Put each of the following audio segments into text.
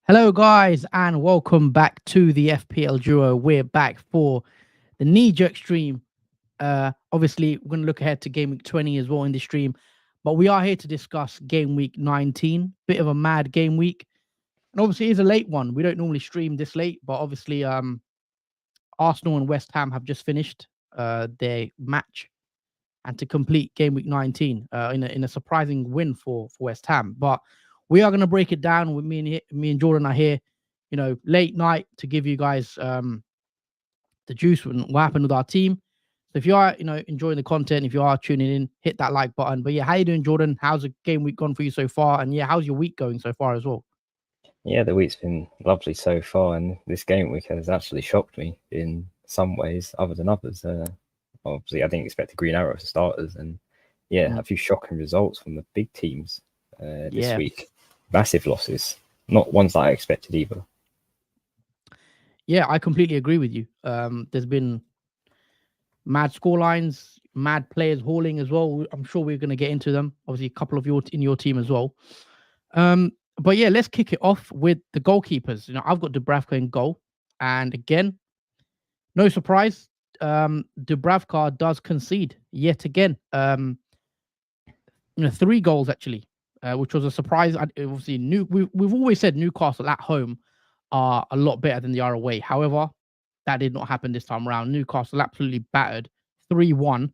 Hello, guys, and welcome back to the FPL Duo. We're back for the knee-jerk stream. Obviously, we're going to look ahead to Game Week 20 as well in this stream, but we are here to discuss Game Week 19. Bit of a mad game week, and obviously, it's a late one. We don't normally stream this late, but obviously, Arsenal and West Ham have just finished their match, and to complete Game Week 19 in a surprising win for West Ham, but. We are going to break it down with me and Jordan are here, late night to give you guys the juice and what happened with our team. So if you are, enjoying the content, if you are tuning in, hit that like button. But yeah, how you doing, Jordan? How's the game week gone for you so far? And yeah, how's your week going so far as well? Yeah, the week's been lovely so far, and this game week has actually shocked me in some ways, other than others. Obviously, I didn't expect a green arrow for starters, and a few shocking results from the big teams this week. Massive losses, not ones that I expected either. Yeah, I completely agree with you. There's been mad scorelines, mad players hauling as well. I'm sure we're going to get into them. Obviously, a couple of in your team as well. But yeah, let's kick it off with the goalkeepers. I've got Dubravka in goal, and again, no surprise, Dubravka does concede yet again. 3 goals actually. Which was a surprise. Obviously, we've always said Newcastle at home are a lot better than they are away. However, that did not happen this time around. Newcastle absolutely battered 3-1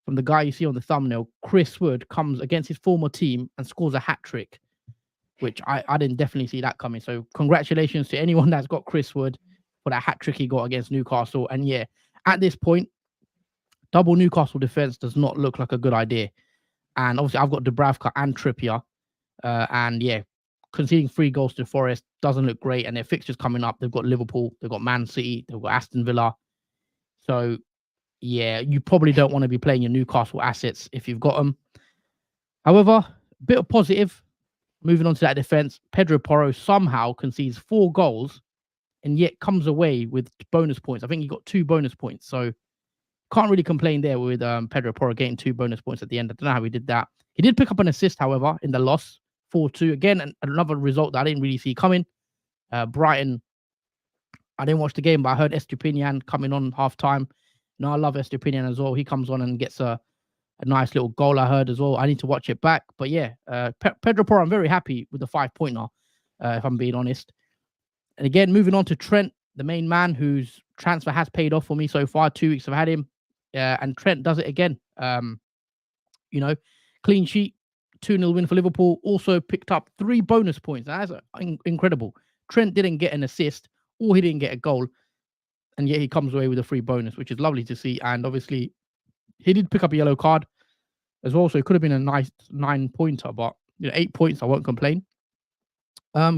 from the guy you see on the thumbnail. Chris Wood comes against his former team and scores a hat-trick, which I didn't definitely see that coming. So congratulations to anyone that's got Chris Wood for that hat-trick he got against Newcastle. And yeah, at this point, double Newcastle defense does not look like a good idea. And obviously, I've got Dubravka and Trippier. And yeah, conceding 3 goals to Forest doesn't look great. And their fixtures coming up, they've got Liverpool, they've got Man City, they've got Aston Villa. So yeah, you probably don't want to be playing your Newcastle assets if you've got them. However, a bit of positive. Moving on to that defense, Pedro Porro somehow concedes 4 goals and yet comes away with bonus points. I think he got 2 bonus points. So can't really complain there with Pedro Porro getting 2 bonus points at the end. I don't know how he did that. He did pick up an assist, however, in the loss, 4-2. Again, another result that I didn't really see coming. Brighton, I didn't watch the game, but I heard Estupinian coming on half-time. I love Estupinian as well. He comes on and gets a nice little goal, I heard as well. I need to watch it back. But yeah, Pedro Porro, I'm very happy with the 5-pointer, if I'm being honest. And again, moving on to Trent, the main man whose transfer has paid off for me so far. 2 weeks I've had him. And Trent does it again. Clean sheet, 2-0 win for Liverpool. Also picked up 3 bonus points. That's incredible. Trent didn't get an assist or he didn't get a goal. And yet he comes away with a free bonus, which is lovely to see. And obviously, he did pick up a yellow card as well. So it could have been a nice 9-pointer. But 8 points, I won't complain.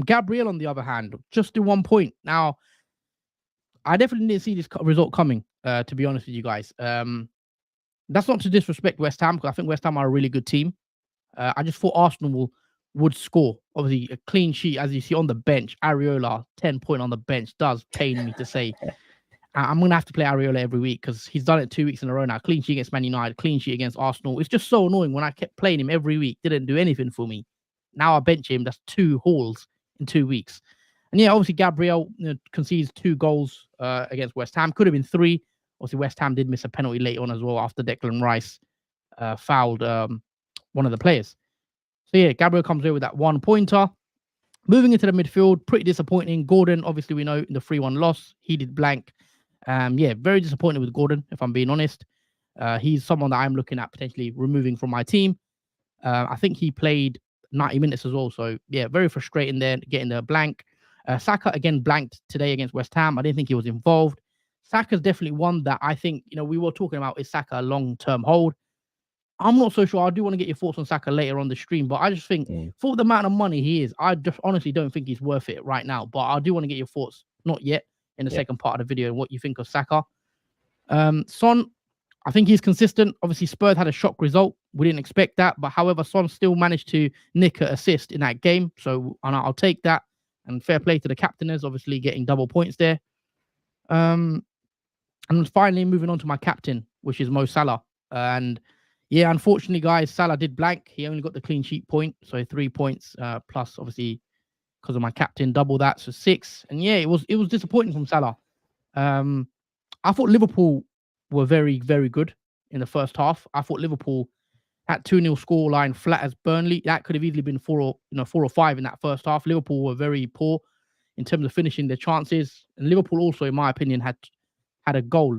Gabriel, on the other hand, just do 1 point. Now, I definitely didn't see this result coming, to be honest with you guys. That's not to disrespect West Ham, because I think West Ham are a really good team. I just thought Arsenal would score. Obviously, a clean sheet, as you see on the bench. Areola, 10 point on the bench, does pain me to say. I'm going to have to play Areola every week because he's done it 2 weeks in a row now. Clean sheet against Man United, clean sheet against Arsenal. It's just so annoying when I kept playing him every week. Didn't do anything for me. Now I bench him. That's 2 hauls in 2 weeks. And yeah, obviously, Gabriel concedes 2 goals against West Ham. Could have been 3. Obviously, West Ham did miss a penalty late on as well after Declan Rice fouled one of the players. So yeah, Gabriel comes away with that 1-pointer. Moving into the midfield, pretty disappointing. Gordon, obviously, we know in the 3-1 loss, he did blank. Very disappointed with Gordon, if I'm being honest. He's someone that I'm looking at potentially removing from my team. I think he played 90 minutes as well. So yeah, very frustrating there, getting the blank. Saka, again, blanked today against West Ham. I didn't think he was involved. Saka's definitely one that I think, we were talking about, is Saka a long-term hold? I'm not so sure. I do want to get your thoughts on Saka later on the stream, but I just think for the amount of money he is, I just honestly don't think he's worth it right now. But I do want to get your thoughts, not yet, in the second part of the video, and what you think of Saka. Son, I think he's consistent. Obviously, Spurs had a shock result. We didn't expect that. But however, Son still managed to nick an assist in that game. So I'll take that. And fair play to the captainers, obviously getting double points there. And finally, moving on to my captain, which is Mo Salah. And Yeah, unfortunately, guys, Salah did blank. He only got the clean sheet point, so 3 points plus, obviously, because of my captain, double that, so 6. And yeah, it was disappointing from Salah. I thought Liverpool were very, very good in the first half. I thought Liverpool at 2-0 scoreline, flat as Burnley. That could have easily been 4 or 5 in that first half. Liverpool were very poor in terms of finishing their chances, and Liverpool also, in my opinion, had a goal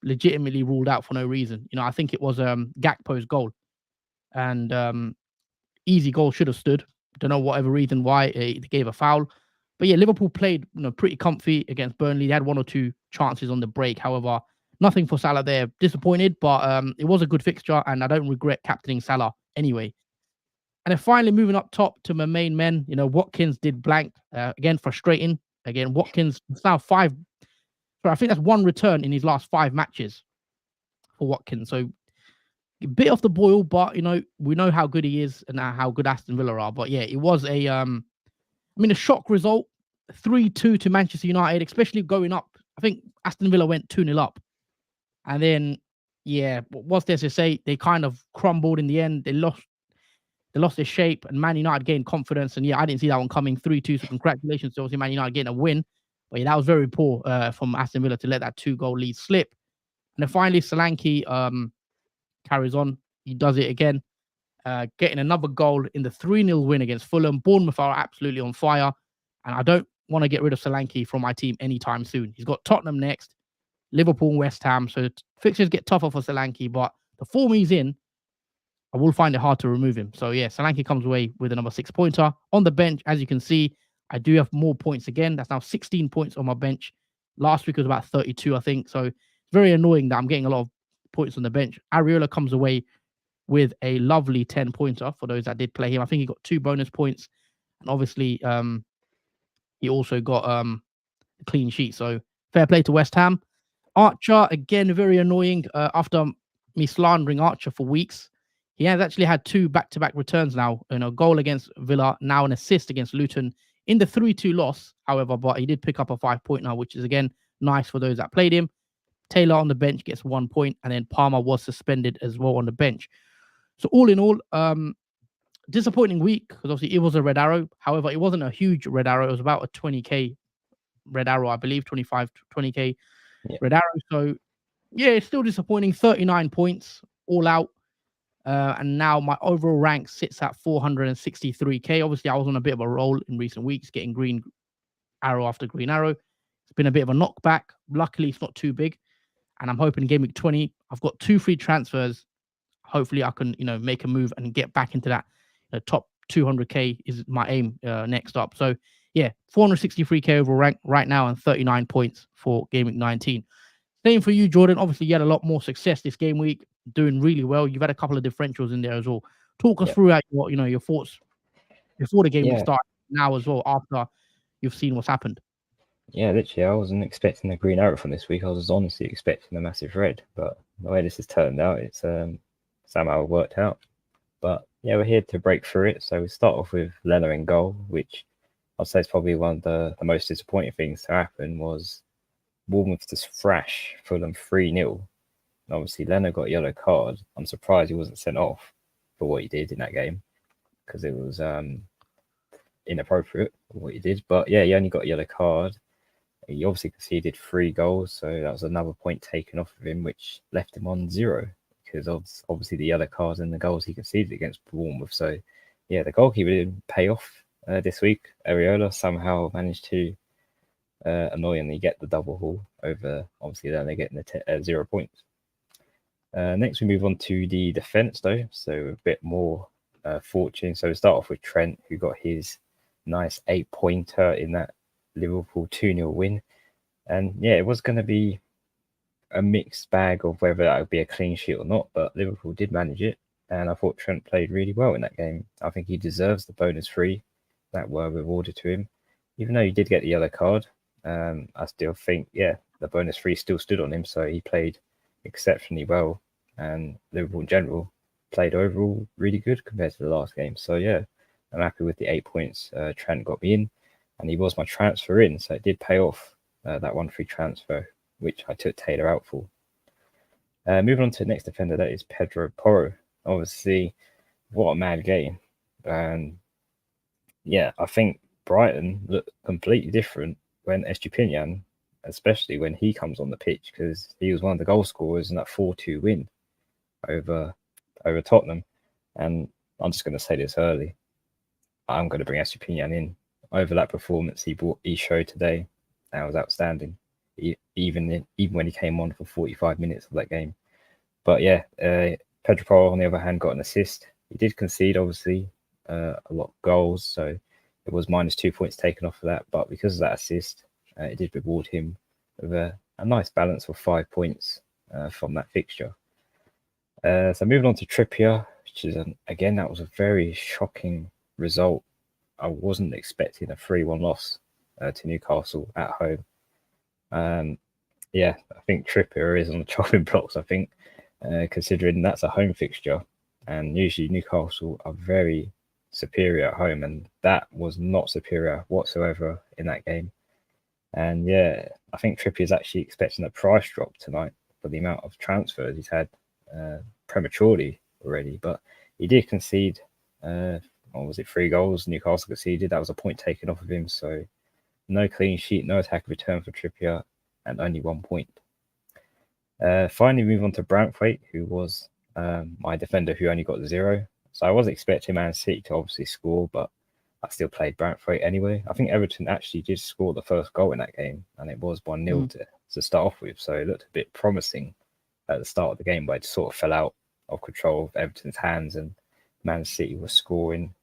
legitimately ruled out for no reason. I think it was Gakpo's goal, and easy goal, should have stood. Don't know whatever reason why they gave a foul. But yeah, Liverpool played pretty comfy against Burnley. They had 1 or 2 chances on the break. However, nothing for Salah there. Disappointed, but it was a good fixture, and I don't regret captaining Salah anyway. And then finally moving up top to my main men, Watkins did blank. Again, frustrating. Again, Watkins, it's now 5. So I think that's 1 return in his last 5 matches for Watkins. So a bit off the boil, but we know how good he is and how good Aston Villa are. But yeah, it was a shock result, 3-2 to Manchester United, especially going up. I think Aston Villa went 2-0 up. And then, yeah, what's there to say? They kind of crumbled in the end. They lost their shape, and Man United gained confidence. And yeah, I didn't see that one coming, 3-2. So congratulations to obviously Man United getting a win. But yeah, that was very poor from Aston Villa to let that 2-goal lead slip. And then finally, Solanke carries on. He does it again, getting another goal in the 3-0 win against Fulham. Bournemouth are absolutely on fire, and I don't want to get rid of Solanke from my team anytime soon. He's got Tottenham next, Liverpool and West Ham, so fixtures get tougher for Solanke, but the form he's in, I will find it hard to remove him. So yeah, Solanke comes away with another 6-pointer. On the bench, as you can see, I do have more points again. That's now 16 points on my bench. Last week was about 32, I think. So it's very annoying that I'm getting a lot of points on the bench. Areola comes away with a lovely 10-pointer for those that did play him. I think he got 2 bonus points, and obviously he also got a clean sheet. So fair play to West Ham. Archer, again, very annoying. After me slandering Archer for weeks, he has actually had 2 back-to-back returns now. A goal against Villa, now an assist against Luton in the 3-2 loss, however, but he did pick up a 5-point now, which is, again, nice for those that played him. Taylor on the bench gets 1 point, and then Palmer was suspended as well on the bench. So all in all, disappointing week, because obviously it was a red arrow. However, it wasn't a huge red arrow. It was about a 20k red arrow, I believe, 25 to 20k red arrow. So yeah, it's still disappointing. 39 points all out. And now my overall rank sits at 463k. Obviously, I was on a bit of a roll in recent weeks, getting green arrow after green arrow. It's been a bit of a knockback. Luckily, it's not too big. And I'm hoping in Game Week 20, I've got 2 free transfers. Hopefully, I can make a move and get back into that top 200k is my aim next up. So yeah, 463k overall rank right now and 39 points for Game Week 19. Same for you, Jordan. Obviously, you had a lot more success this game week, doing really well. You've had a couple of differentials in there as well. Talk us through your thoughts before the game week starts, now as well, after you've seen what's happened. Yeah, literally, I wasn't expecting a green arrow from this week. I was honestly expecting a massive red, but the way this has turned out, it's somehow worked out. But yeah, we're here to break through it. So we start off with Leno in goal, which I'd say is probably one of the most disappointing things to happen. Was Bournemouth just thrash Fulham 3-0. Obviously, Leno got a yellow card. I'm surprised he wasn't sent off for what he did in that game, because it was inappropriate what he did. But yeah, he only got a yellow card. He obviously conceded 3 goals, so that was another point taken off of him, which left him on 0, because of obviously the yellow cards and the goals he conceded against Bournemouth. So yeah, the goalkeeper didn't pay off this week. Areola somehow managed to annoyingly get the double haul over, obviously then they're getting the 0 points. Next we move on to the defence though, so a bit more fortune. So we start off with Trent, who got his nice 8-pointer in that Liverpool 2-0 win. And yeah, it was going to be a mixed bag of whether that would be a clean sheet or not, but Liverpool did manage it, and I thought Trent played really well in that game. I think he deserves the bonus 3 that were rewarded to him. Even though he did get the yellow card, I still think, yeah, the bonus 3 still stood on him, so he played exceptionally well, and Liverpool in general played overall really good compared to the last game. So yeah, I'm happy with the 8 points Trent got me in, and he was my transfer in, so it did pay off, that 1 free transfer, which I took Taylor out for. Moving on to the next defender, that is Pedro Porro. obviously, what a mad game. And yeah, I think Brighton look completely different when Estupinian, especially when he comes on the pitch, because he was one of the goal scorers in that 4-2 win over Tottenham. And I'm just going to say this early. I'm going to bring Estupinian in over that performance he showed today. That was outstanding. Even when he came on for 45 minutes of that game. But yeah, Pedro Porro, on the other hand, got an assist. He did concede, obviously, a lot of goals, so it was -2 points taken off of that. But because of that assist, it did reward him with a nice balance of 5 points from that fixture. So moving on to Trippier, which is again, that was a very shocking result. I wasn't expecting a 3-1 loss to Newcastle at home. Yeah, I think Trippier is on the chopping blocks. I think, considering that's a home fixture, and usually Newcastle are very superior at home, and that was not superior whatsoever in that game. And yeah, I think Trippier is actually expecting a price drop tonight for the amount of transfers he's had prematurely already. But he did concede, what was it, 3 goals Newcastle conceded. That was a point taken off of him. So no clean sheet, no attack return for Trippier, and only 1 point. Finally, move on to Branthwaite, who was my defender who only got 0. So I was expecting Man City to obviously score, but I still played Branthwaite anyway. I think Everton actually did score the first goal in that game, and it was 1-0 to start off with. So it looked a bit promising at the start of the game, but it sort of fell out of control of Everton's hands, and Man City was scoring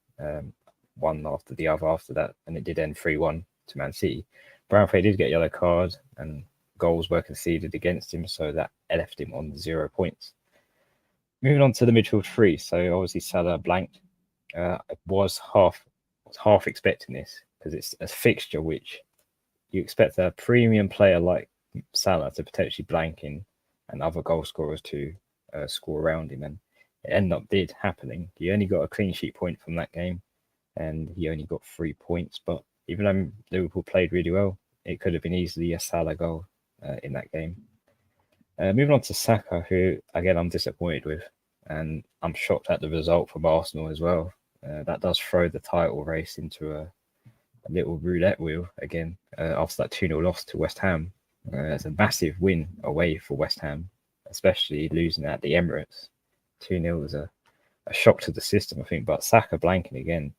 one after the other after that, and it did end 3-1 to Man City. Branthwaite did get a yellow card, and goals were conceded against him, so that left him on 0 points. Moving on to the midfield 3, so obviously Salah blanked. I was half expecting this, because it's a fixture which you expect a premium player like Salah to potentially blank in, and other goal scorers to score around him, and it ended up happening. He only got a clean sheet point from that game, and he only got 3 points. But even though Liverpool played really well, it could have been easily a Salah goal in that game. Moving on to Saka, who again I'm disappointed with, and I'm shocked at the result from Arsenal as well. That does throw the title race into a little roulette wheel again after that 2-0 loss to West Ham. It's a massive win away for West Ham, especially losing at the Emirates. 2-0 was a shock to the system, I think. But Saka blanking again.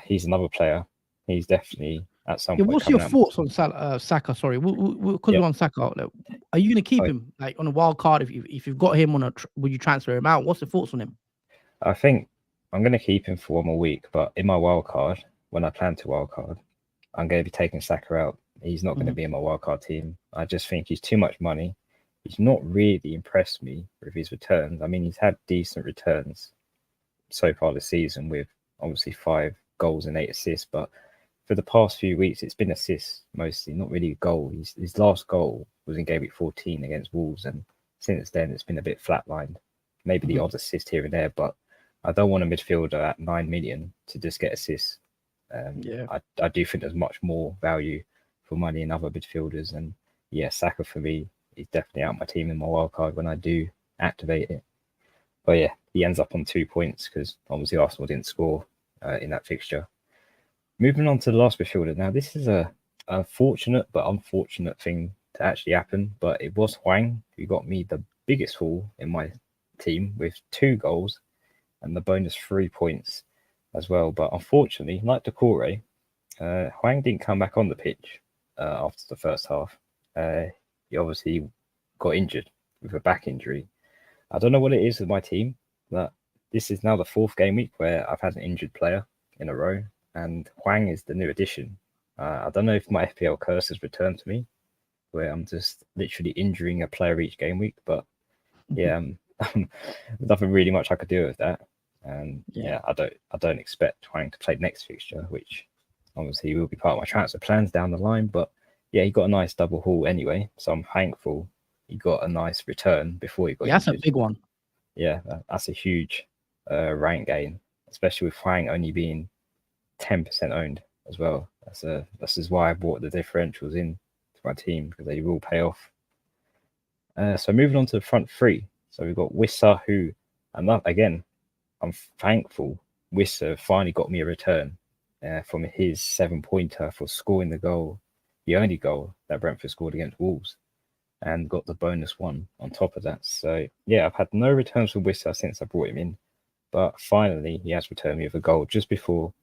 He's another player. He's definitely at some point. What's your thoughts on Saka? Sorry, because we're on Saka. Are you going to keep him like on a wild card? If you've got him on would you transfer him out? What's the thoughts on him? I think I'm going to keep him for 1 more week, but in my wild card, when I plan to wild card, I'm going to be taking Saka out. He's not going to be in my wildcard team. I just think he's too much money. He's not really impressed me with his returns. I mean, he's had decent returns so far this season with obviously 5 goals and 8 assists. But for the past few weeks, it's been assists mostly, not really a goal. His last goal was in Gameweek 14 against Wolves. And since then, it's been a bit flatlined. Maybe the odd assist here and there, but I don't want a midfielder at 9 million to just get assists. I do think there's much more value for money in other midfielders, and yeah, Saka for me is definitely out my team in my wildcard when I do activate it. But yeah, he ends up on 2 points because obviously Arsenal didn't score in that fixture. Moving on to the last midfielder. Now, this is a fortunate but unfortunate thing to actually happen, but it was Hwang who got me the biggest haul in my team with 2 goals and the bonus 3 points as well. But unfortunately, like Decore, Hwang didn't come back on the pitch after the first half. He obviously got injured with a back injury. I don't know what it is with my team, but this is now the 4th game week where I've had an injured player in a row, and Hwang is the new addition. I don't know if my FPL curse has returned to me, where I'm just literally injuring a player each game week, but yeah, nothing really much I could do with that. And I don't expect Hwang to play next fixture, which obviously will be part of my transfer plans down the line. But yeah, he got a nice double haul anyway, so I'm thankful he got a nice return before he got injured. That's a big one. Yeah, that's a huge rank gain, especially with Hwang only being 10% owned as well. This is why I brought the differentials in to my team, because they will pay off. So moving on to the front 3. So we've got Wissa, who And that, again, I'm thankful Wissa finally got me a return from his 7-pointer for scoring the goal, the only goal that Brentford scored against Wolves, and got the bonus one on top of that. So yeah, I've had no returns from Wissa since I brought him in, but finally he has returned me with a goal just before,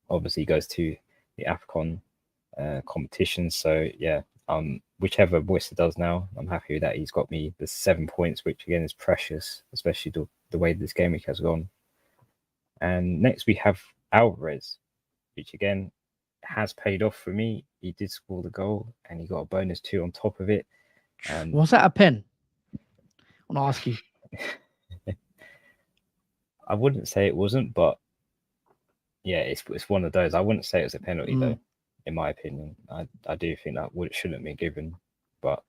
obviously, he goes to the AFCON competition. So yeah, whichever Wissa does now, I'm happy with that. He's got me the 7 points, which again is precious, especially the way this game week has gone. And next we have Alvarez, which again has paid off for me. He did score the goal and he got a bonus 2 on top of it. And was that a pen? I want to ask you. I wouldn't say it wasn't, but yeah, it's one of those. I wouldn't say it was a penalty though, in my opinion. I do think that shouldn't be given, but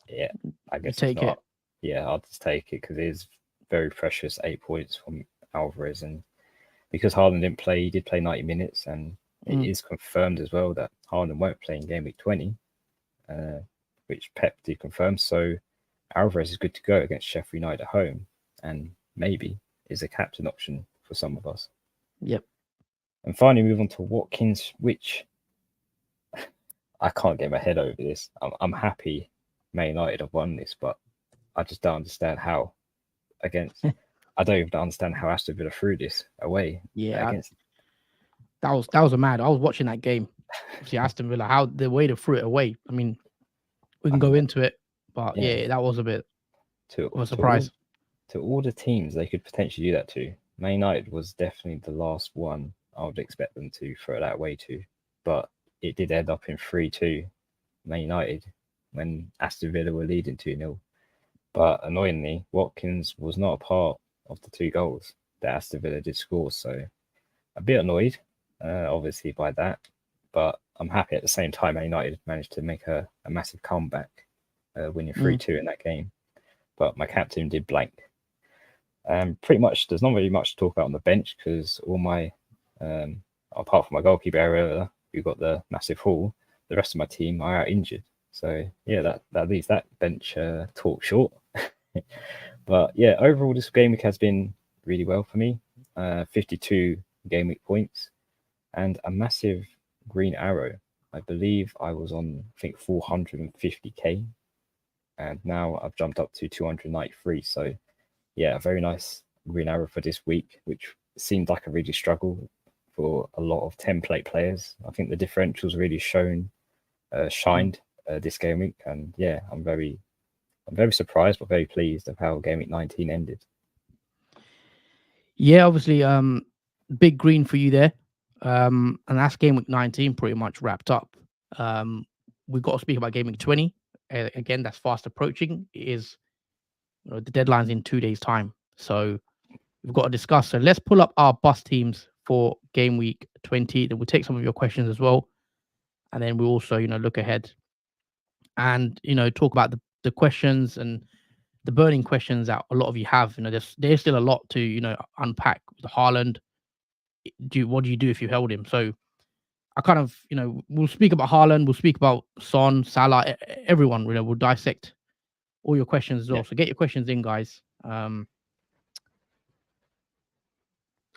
yeah, I guess take it. Yeah, I'll just take it because it is very precious 8 points from Alvarez, and because Haaland didn't play, he did play 90 minutes, and it is confirmed as well that Haaland won't play in Game Week 20, which Pep did confirm. So Alvarez is good to go against Sheffield United at home, and maybe is a captain option for some of us. Yep. And finally, move on to Watkins, which I can't get my head over this. I'm happy Man United have won this, but I just don't understand how against. I don't even understand how Aston Villa threw this away. Yeah, against. That was a mad. I was watching that game. See Aston Villa, how the way they threw it away. I mean, we can go into it, but yeah, that was a bit of a surprise. To all the teams they could potentially do that to, Man United was definitely the last one I would expect them to throw that away to, but it did end up in 3-2 Man United when Aston Villa were leading 2-0. But annoyingly, Watkins was not a part of the 2 goals that Aston Villa did score, so a bit annoyed, obviously, by that. But I'm happy at the same time Man United managed to make a massive comeback, winning 3-2 in that game. But my captain did blank. Pretty much, there's not really much to talk about on the bench because all my, apart from my goalkeeper area, who got the massive haul, the rest of my team are out injured. So yeah, that leaves that bench talk short. But yeah, overall, this game week has been really well for me. 52 game week points and a massive green arrow. I believe I was on, I think, 450k, and now I've jumped up to 293. So yeah, a very nice green arrow for this week, which seemed like a really struggle for a lot of template players. I think the differentials really shined this game week, and yeah, I'm very surprised but very pleased of how game week 19 ended. Yeah, obviously, big green for you there, and that's game week 19 pretty much wrapped up. We've got to speak about game week 20. Again, that's fast approaching. It is, the deadline's in 2 days' time, so we've got to discuss. So let's pull up our bus teams for game week 20. Then we'll take some of your questions as well, and then we'll also, look ahead and talk about the questions and the burning questions that a lot of you have. There's still a lot to unpack with Haaland. What do you do if you held him? So I kind of we'll speak about Haaland, we'll speak about Son, Salah, everyone. We'll dissect all your questions as well. So get your questions in, guys.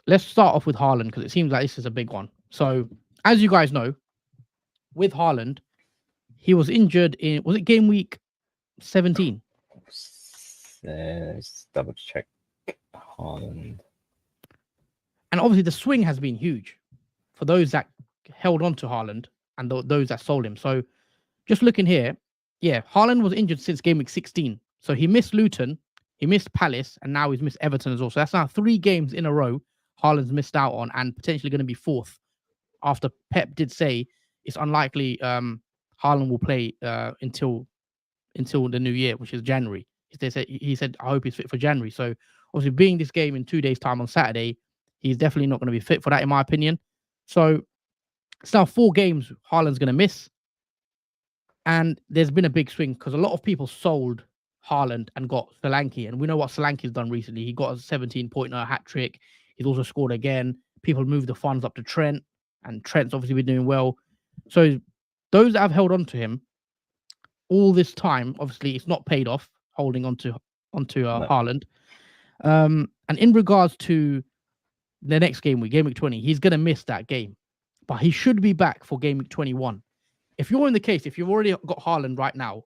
Let's start off with Haaland because it seems like this is a big one. So as you guys know, with Haaland, he was injured was it game week 17? Let's double check Haaland. And obviously the swing has been huge for those that held on to Haaland and those that sold him. So just looking here, Haaland was injured since game week 16. So he missed Luton, he missed Palace, and now he's missed Everton as well. So that's now 3 games in a row Haaland's missed out on, and potentially going to be 4th. After Pep did say it's unlikely Haaland will play until the new year, which is January. He said I hope he's fit for January. So obviously, being this game in 2 days' time on Saturday, he's definitely not going to be fit for that, in my opinion. So it's now 4 games Haaland's going to miss. And there's been a big swing because a lot of people sold Haaland and got Solanke. And we know what Solanke's done recently. He got a 17-pointer hat trick. He's also scored again. People moved the funds up to Trent, and Trent's obviously been doing well. So those that have held on to him all this time, obviously it's not paid off holding onto Haaland. And in regards to the next game week 20, he's going to miss that game. But he should be back for game week 21. If you're in the case, if you've already got Haaland right now,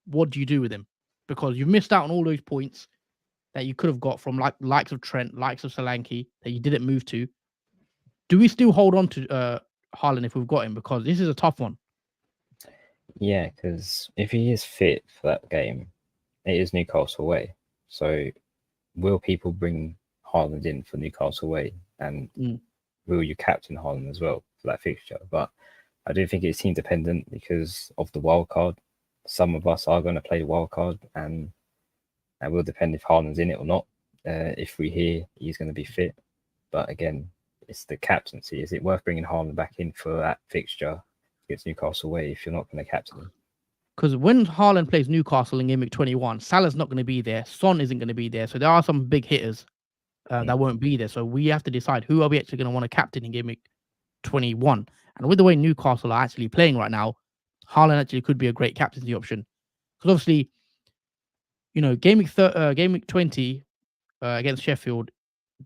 what do you do with him? Because you've missed out on all those points that you could have got from likes of Trent, likes of Solanke that you didn't move to. Do we still hold on to Haaland if we've got him? Because this is a tough one. Yeah, because if he is fit for that game, it is Newcastle away. So will people bring Haaland in for Newcastle away? And will you captain Haaland as well for that fixture? But I do think it's team dependent because of the wild card. Some of us are going to play the wild card, and it will depend if Haaland's in it or not. If we hear he's going to be fit, but again, it's the captaincy. Is it worth bringing Haaland back in for that fixture against Newcastle away if you're not going to captain him? Because when Haaland plays Newcastle in game week 21, Salah's not going to be there. Son isn't going to be there. So there are some big hitters that won't be there. So we have to decide who are we actually going to want to captain in game week 21. And with the way Newcastle are actually playing right now, Haaland actually could be a great captaincy option. Because obviously, game week 20 against Sheffield,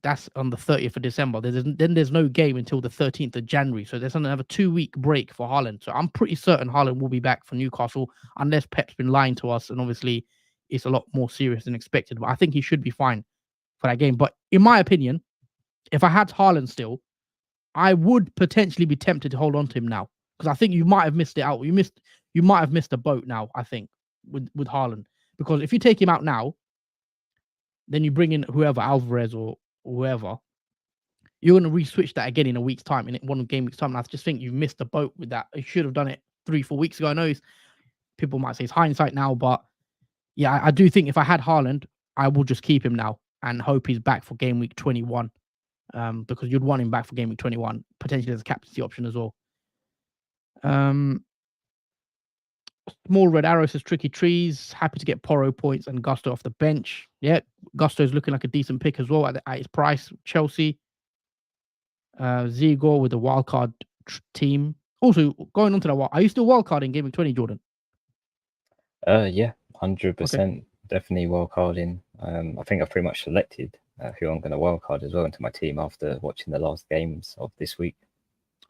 that's on the 30th of December. There's no game until the 13th of January. So there's another 2-week break for Haaland. So I'm pretty certain Haaland will be back for Newcastle unless Pep's been lying to us. And obviously, it's a lot more serious than expected. But I think he should be fine for that game. But in my opinion, if I had Haaland still, I would potentially be tempted to hold on to him now. Because I think you might have missed it out. You might have missed a boat now, I think, with Haaland. Because if you take him out now, then you bring in whoever, Alvarez or whoever, you're going to re-switch that again in a week's time, in one game week's time. And I just think you've missed the boat with that. You should have done it 3-4 weeks ago. I know people might say it's hindsight now, but yeah, I do think if I had Haaland, I will just keep him now and hope he's back for game week 21. Because you'd want him back for game week 21, potentially as a captaincy option as well. Small Red Arrow says Tricky Trees, happy to get Porro points and Gusto off the bench. Yeah, Gusto's looking like a decent pick as well at his price. Chelsea. Ziegor with the wildcard team. Also, going on to that, are you still wildcarding game week 20, Jordan? Yeah, 100%. Definitely wildcarding. I think I've pretty much selected who I'm going to wildcard as well into my team after watching the last games of this week.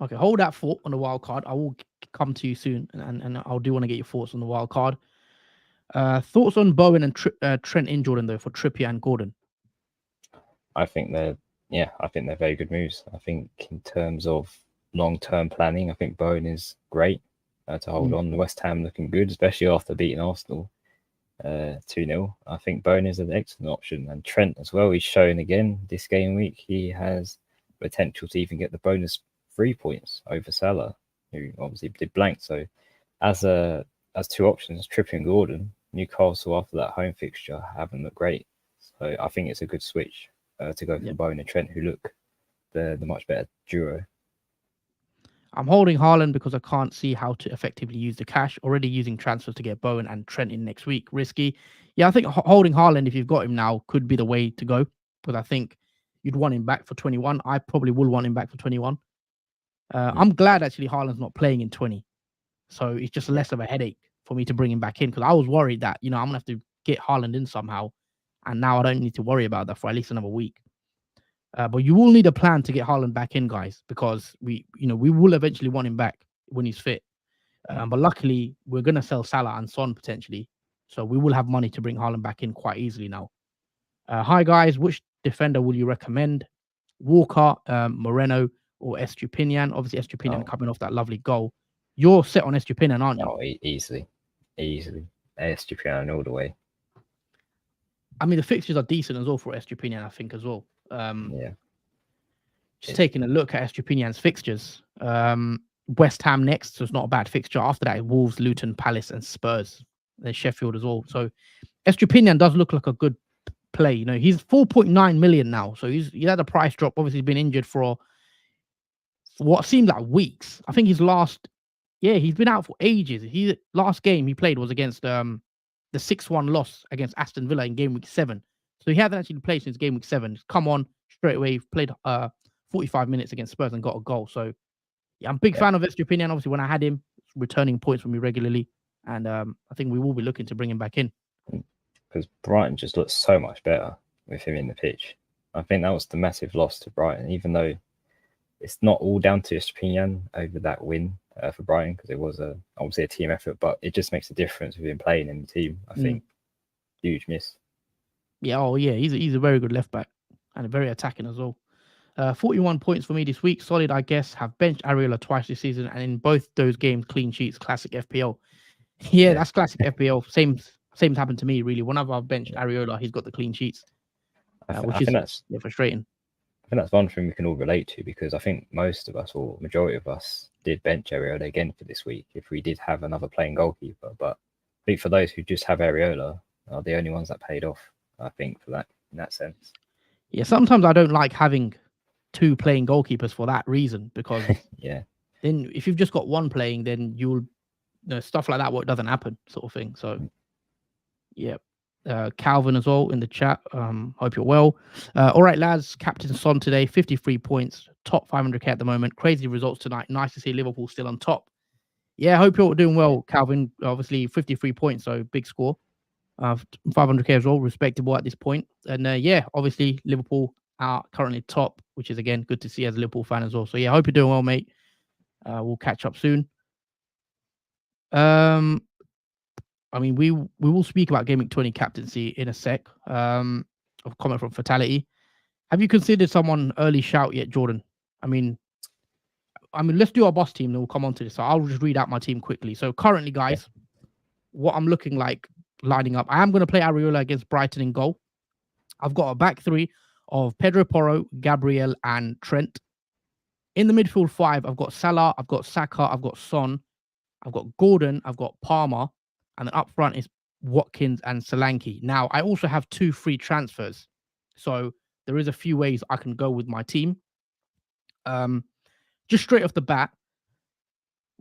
Okay, hold that thought on the wild card. I will come to you soon, and I do want to get your thoughts on the wild card. Thoughts on Bowen and Trent in Jordan though for Trippier and Gordon? I think they're very good moves. I think in terms of long-term planning, I think Bowen is great to hold on. West Ham looking good, especially after beating Arsenal 2-0. I think Bowen is an excellent option, and Trent as well. He's shown again this game week he has potential to even get the bonus 3 points over Salah, who obviously did blank. So as two options, Trippier and Gordon, Newcastle after that home fixture haven't looked great. So I think it's a good switch to go for Bowen and Trent, who look the much better duo. I'm holding Haaland because I can't see how to effectively use the cash. Already using transfers to get Bowen and Trent in next week. Risky. Yeah, I think holding Haaland, if you've got him now, could be the way to go. Because I think you'd want him back for 21. I probably will want him back for 21. I'm glad actually Haaland's not playing in 20. So it's just less of a headache for me to bring him back in. Because I was worried that, I'm going to have to get Haaland in somehow. And now I don't need to worry about that for at least another week. But you will need a plan to get Haaland back in, guys, because we will eventually want him back when he's fit. But luckily, we're going to sell Salah and Son potentially. So we will have money to bring Haaland back in quite easily now. Hi, guys. Which defender will you recommend? Walker, Moreno, or Estupinian? Obviously, Estupinian coming off that lovely goal. You're set on Estupinian, aren't you? Oh, easily. Estupinian all the way. I mean, the fixtures are decent as well for Estupinian, I think, as well. Just taking a look at Estupinian's fixtures. West Ham next, so it's not a bad fixture. After that, Wolves, Luton, Palace, and Spurs. Then Sheffield as well. So Estupinian does look like a good play. He's 4.9 million now. So he had a price drop. Obviously, he's been injured for what seemed like weeks. I think he's been out for ages. His last game he played was against the 6-1 loss against Aston Villa in game week 7. So he hasn't actually played since game week 7. He's come on straight away, played 45 minutes against Spurs and got a goal. So yeah, I'm a big fan of Estupinian. Obviously, when I had him, returning points for me regularly. And I think we will be looking to bring him back in. Because Brighton just looks so much better. with him in the pitch. I think that was the massive loss to Brighton, even though it's not all down to Estepinian over that win for Brighton, because it was obviously a team effort, but it just makes a difference with him playing in the team. I think huge miss. Yeah, he's a very good left back and very attacking as well. 41 points for me this week. Solid, I guess. Have benched Areola twice this season, and in both those games, clean sheets. Classic FPL. Yeah, that's classic FPL. Same happened to me really. Whenever I've benched Areola, he's got the clean sheets, which is frustrating. I think that's one thing we can all relate to, because I think most of us, or majority of us, did bench Areola again for this week if we did have another playing goalkeeper. But I think for those who just have Areola are the only ones that paid off, I think, for that, in that sense. Yeah, sometimes I don't like having two playing goalkeepers for that reason, because then if you've just got one playing, then you'll stuff like that doesn't happen, sort of thing. So yeah. Calvin as well in the chat. Hope you're well. All right, lads. Captain Son today, 53 points, top 500k at the moment. Crazy results tonight. Nice to see Liverpool still on top. Yeah, hope you're doing well, Calvin. Obviously, 53 points, so big score. 500k as well, respectable at this point. And obviously Liverpool are currently top, which is again good to see as a Liverpool fan as well. So yeah, hope you're doing well, mate. We'll catch up soon. I mean, we will speak about Gameweek 20 captaincy in a sec. A comment from Fatality. Have you considered someone early shout yet, Jordan? I mean, let's do our boss team, then we'll come on to this. So I'll just read out my team quickly. So currently, guys, what I'm looking like lining up. I am going to play Areola against Brighton in goal. I've got a back three of Pedro Porro, Gabriel, and Trent. In the midfield five, I've got Salah, I've got Saka, I've got Son, I've got Gordon, I've got Palmer. And then up front is Watkins and Solanke. Now, I also have 2 free transfers. So there is a few ways I can go with my team. Just straight off the bat,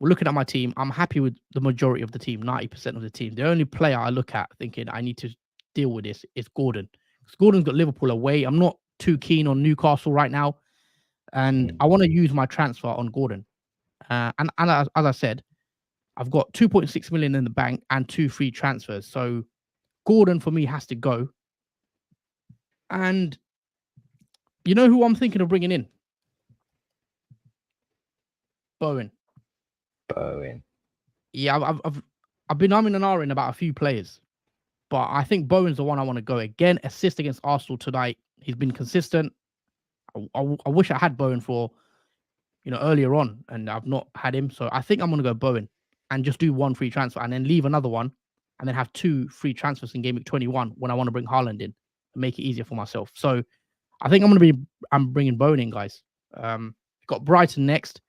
we're looking at my team. I'm happy with the majority of the team, 90% of the team. The only player I look at thinking I need to deal with this is Gordon. Because Gordon's got Liverpool away. I'm not too keen on Newcastle right now. And I want to use my transfer on Gordon. And as I said, I've got 2.6 million in the bank and 2 free transfers. So Gordon for me has to go. And you know who I'm thinking of bringing in? Bowen. Yeah, I've been umming and ahhing about a few players, but I think Bowen's the one I want to go. Again, assist against Arsenal tonight. He's been consistent. I wish I had Bowen for earlier on, and I've not had him. So I think I'm going to go Bowen and just do 1 free transfer and then leave another one and then have 2 free transfers in Gameweek 21 when I want to bring Haaland in and make it easier for myself. So I think I'm bringing Bowen in, guys. Got Brighton next,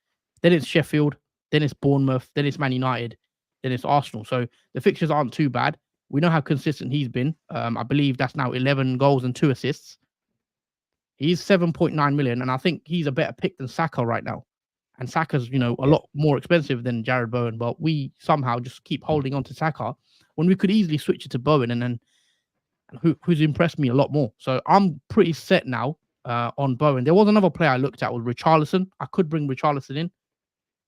then it's Sheffield, then it's Bournemouth, then it's Man United, then it's Arsenal. So the fixtures aren't too bad. We know how consistent he's been. I believe that's now 11 goals and 2 assists. He's 7.9 million, and I think he's a better pick than Saka right now. And Saka's, a lot more expensive than Jared Bowen, but we somehow just keep holding on to Saka when we could easily switch it to Bowen, and then who's impressed me a lot more. So I'm pretty set now on Bowen. There was another player I looked at with Richarlison. I could bring Richarlison in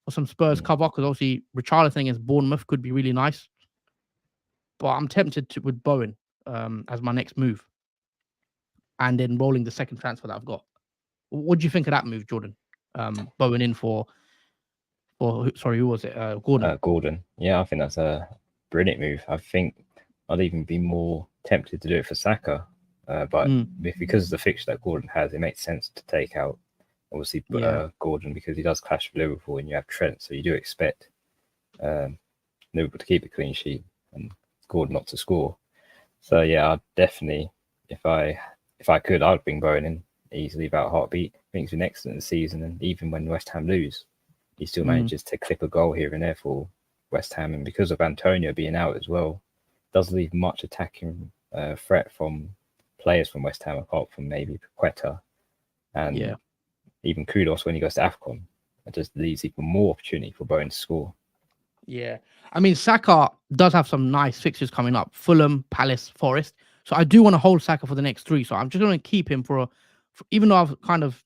for some Spurs cover, because obviously Richarlison against Bournemouth could be really nice. But I'm tempted with Bowen as my next move, and then rolling the second transfer that I've got. What do you think of that move, Jordan? Bowen in for who was it? Gordon. Gordon. Yeah, I think that's a brilliant move. I think I'd even be more tempted to do it for Saka, but because of the fixture that Gordon has, it makes sense to take out obviously Gordon, because he does clash with Liverpool and you have Trent, so you do expect Liverpool to keep a clean sheet and Gordon not to score. So yeah, I'd definitely, if I could, I'd bring Bowen in easily without heartbeat. I think he's been excellent this season, and even when West Ham lose, he still manages to clip a goal here and there for West Ham. And because of Antonio being out as well, does leave much attacking threat from players from West Ham, apart from maybe Paqueta and even Kudos when he goes to AFCON. It just leaves even more opportunity for Bowen to score. Yeah, I mean, Saka does have some nice fixtures coming up: Fulham, Palace, Forest. So I do want to hold Saka for the next 3. So I'm just going to keep him for even though I've kind of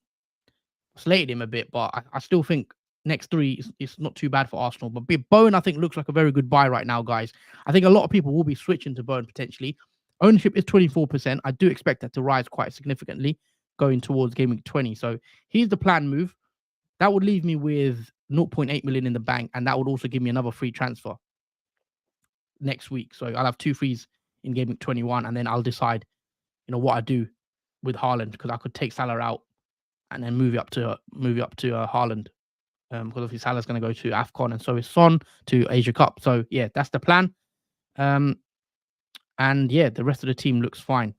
slated him a bit, but I still think next 3 is not too bad for Arsenal. But Bowen, I think, looks like a very good buy right now, guys. I think a lot of people will be switching to Bowen potentially. Ownership is 24%. I do expect that to rise quite significantly going towards Game Week 20. So here's the plan move. That would leave me with 0.8 million in the bank, and that would also give me another free transfer next week. So I'll have 2 frees in Game Week 21, and then I'll decide, what I do with Haaland, because I could take Salah out and then move it up to Haaland. Because obviously Salah's going to go to AFCON, and so is Son to Asia Cup. So yeah, that's the plan. And yeah, the rest of the team looks fine.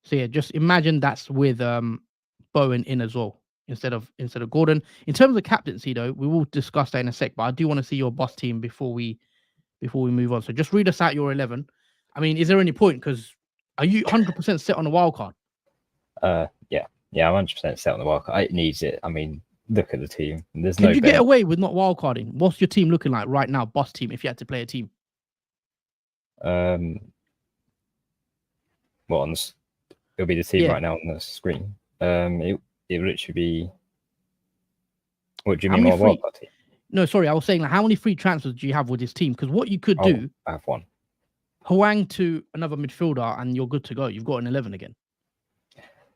So yeah, just imagine that's with Bowen in as well instead of Gordon. In terms of captaincy, though, we will discuss that in a sec. But I do want to see your boss team before we move on. So just read us out your 11. I mean, is there any point? Because are you 100% set on the wild card? Yeah, I'm 100% set on the wild card. It needs it. I mean, look at the team. Can you get away with not wild carding? What's your team looking like right now, boss team? If you had to play a team, well, it'll be the team right now on the screen. It would literally be. What do you mean, my wild card team? No, sorry, I was saying, like, how many free transfers do you have with this team? Because what you could do, I have one. Hwang to another midfielder, and you're good to go. You've got an 11 again.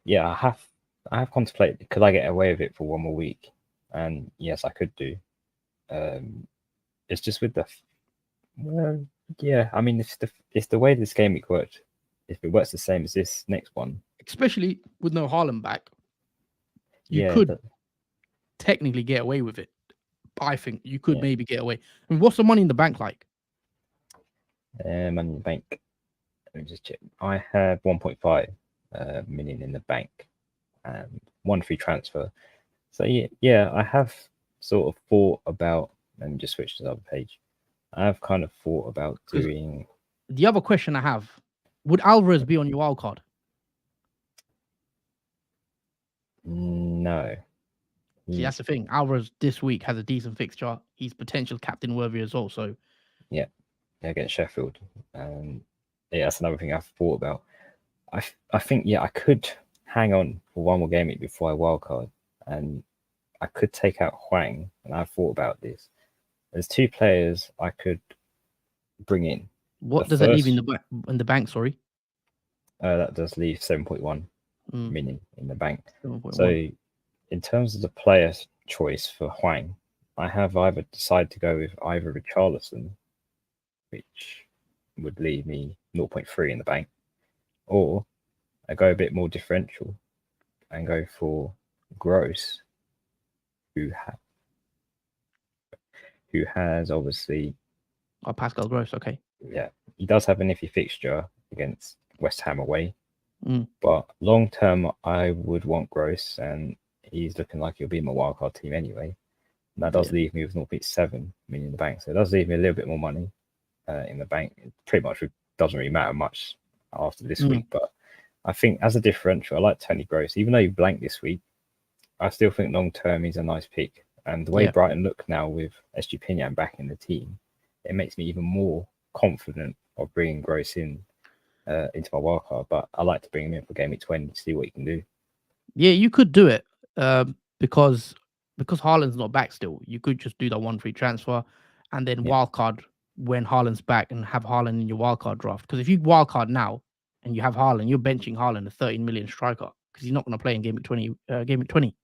Yeah, I have contemplated, could I get away with it for one more week? And yes, I could do. It's just with the. Well, yeah, I mean, it's the way this game week worked. If it works the same as this next one, especially with no Haaland back, you could technically get away with it. I think you could maybe get away. I mean, what's the money in the bank like? Money in the bank. Let me just check. I have 1.5 million in the bank and 1 free transfer. So yeah, I have sort of thought about. Let me just switch to the other page. I have kind of thought about doing. The other question I have: would Alvarez be on your wild card? No. See, that's the thing. Alvarez this week has a decent fixture. He's potential captain worthy as well. So yeah, against Sheffield. Yeah, that's another thing I've thought about. I think I could hang on for one more game week before I wildcard, and I could take out Hwang. And I've thought about this. There's 2 players I could bring in. What does that leave in the bank? Sorry. That does leave 7.1 million in the bank. 7.1. So in terms of the player choice for Hwang, I have either decided to go with either Richarlison, which would leave me 0.3 in the bank, or I go a bit more differential and go for Gross, who has obviously. Oh, Pascal Gross, okay. Yeah, he does have an iffy fixture against West Ham away, but long term I would want Gross, and he's looking like he'll be in my wildcard team anyway. And that does leave me with 0.7 million in the bank, so it does leave me a little bit more money in the bank. It pretty much doesn't really matter much after this week, but I think as a differential, I like Tony Gross. Even though you blanked this week, I still think long term he's a nice pick. And the way Brighton look now with SG Pinyan back in the team, it makes me even more confident of bringing Gross in into my wildcard. But I like to bring him in for Game Week 20 to see what he can do. Yeah, you could do it because Haaland's not back still. You could just do that 1 free transfer and then wildcard when Haaland's back and have Haaland in your wildcard draft. Because if you wildcard now and you have Haaland, you're benching Haaland, a 13 million striker, because he's not going to play in Game Week 20.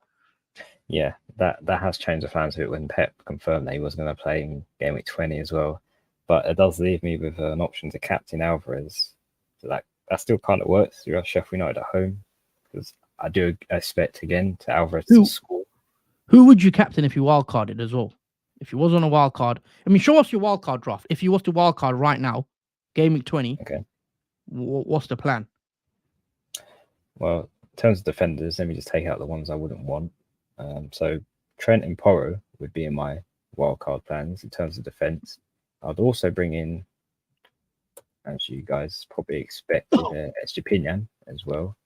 Yeah, that has changed the plans of it when Pep confirmed that he was going to play in Game Week 20 as well. But it does leave me with an option to captain Alvarez. So that still kind of works. You have Sheffield United at home, because I do expect again to Alvarez to score. Who would you captain if you wildcarded as well? If you was on a wildcard, I mean, show us your wildcard draft. If you was to wildcard right now, Game Week 20, okay, what's the plan? Well, in terms of defenders, let me just take out the ones I wouldn't want. So Trent and Porro would be in my wildcard plans in terms of defense. I'd also bring in, as you guys probably expected, Estepinian as well.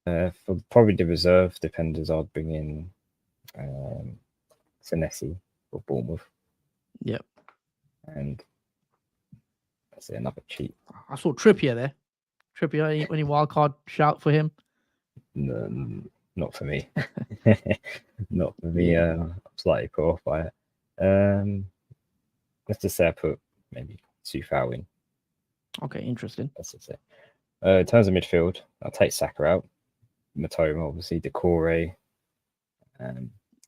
For probably the reserve defenders, I'd bring in Senesi for Bournemouth. Yep. And let's see, another cheat. I saw Trippier there. Trippier, any wildcard shout for him? No, not for me. Not for me. I'm slightly put off by it. Let's just say I put maybe Sufal in. Okay, interesting. That's it. In terms of midfield, I'll take Saka out. Matoma, obviously, Decore.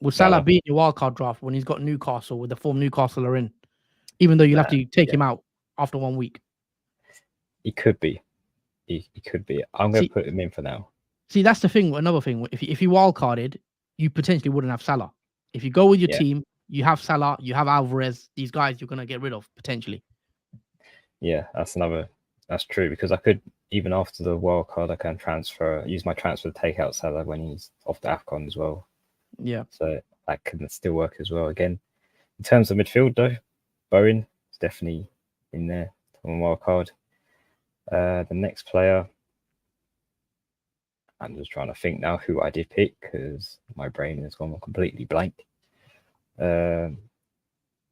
Would Salah be in your wildcard draft when he's got Newcastle with the form Newcastle are in? Even though you'll have to take him out after 1 week. He could be. He could be. I'm going to put him in for now. See, that's the thing. Another thing, if you wildcarded, you potentially wouldn't have Salah. If you go with your team, you have Salah, you have Alvarez. These guys you're going to get rid of potentially. Yeah, that's true, because I could, even after the wild card, I can use my transfer to take out Salah when he's off the AFCON as well. Yeah. So that can still work as well. Again, in terms of midfield though, Bowen is definitely in there on wild card. The next player, I'm just trying to think now who I did pick because my brain has gone completely blank.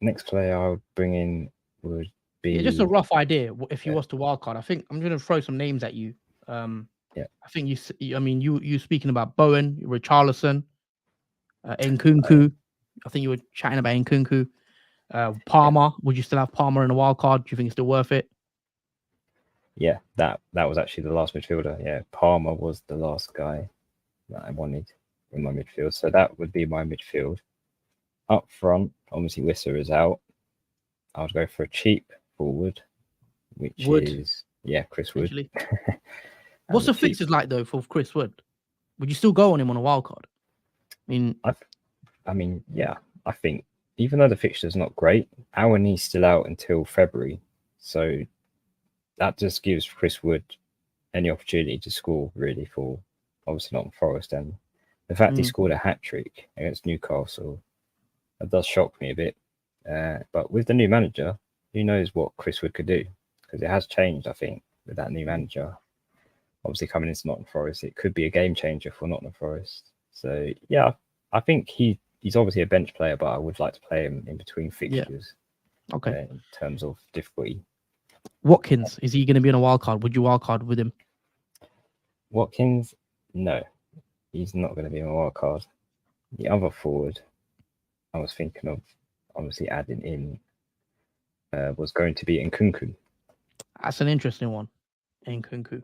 Next player I would bring in would be just a rough idea. If you was to wildcard, I think I'm going to throw some names at you. I think you speaking about Bowen, Richarlison, Nkunku. I think you were chatting about Nkunku. Palmer. Would you still have Palmer in a wild card? Do you think it's still worth it? Yeah, that was actually the last midfielder. Yeah, Palmer was the last guy that I wanted in my midfield. So that would be my midfield. Up front, obviously Wissa is out. I would go for a cheap forward, which is Chris Wood. What's the fixtures like though for Chris Wood? Would you still go on him on a wild card? I think even though the fixture's not great, Awani's still out until February, so that just gives Chris Wood any opportunity to score, really, for obviously Nottingham Forest. And the fact he scored a hat-trick against Newcastle, that does shock me a bit. But with the new manager, who knows what Chris Wood could do? Because it has changed, I think, with that new manager. Obviously coming into Nottingham Forest, it could be a game changer for Nottingham Forest. So, yeah, I think he's obviously a bench player, but I would like to play him in between fixtures. Yeah. Okay. In terms of difficulty. Watkins, is he going to be on a wild card? Would you wild card with him? Watkins, no, he's not going to be on a wild card. The other forward I was thinking of obviously adding in was going to be Nkunku. That's an interesting one, Nkunku.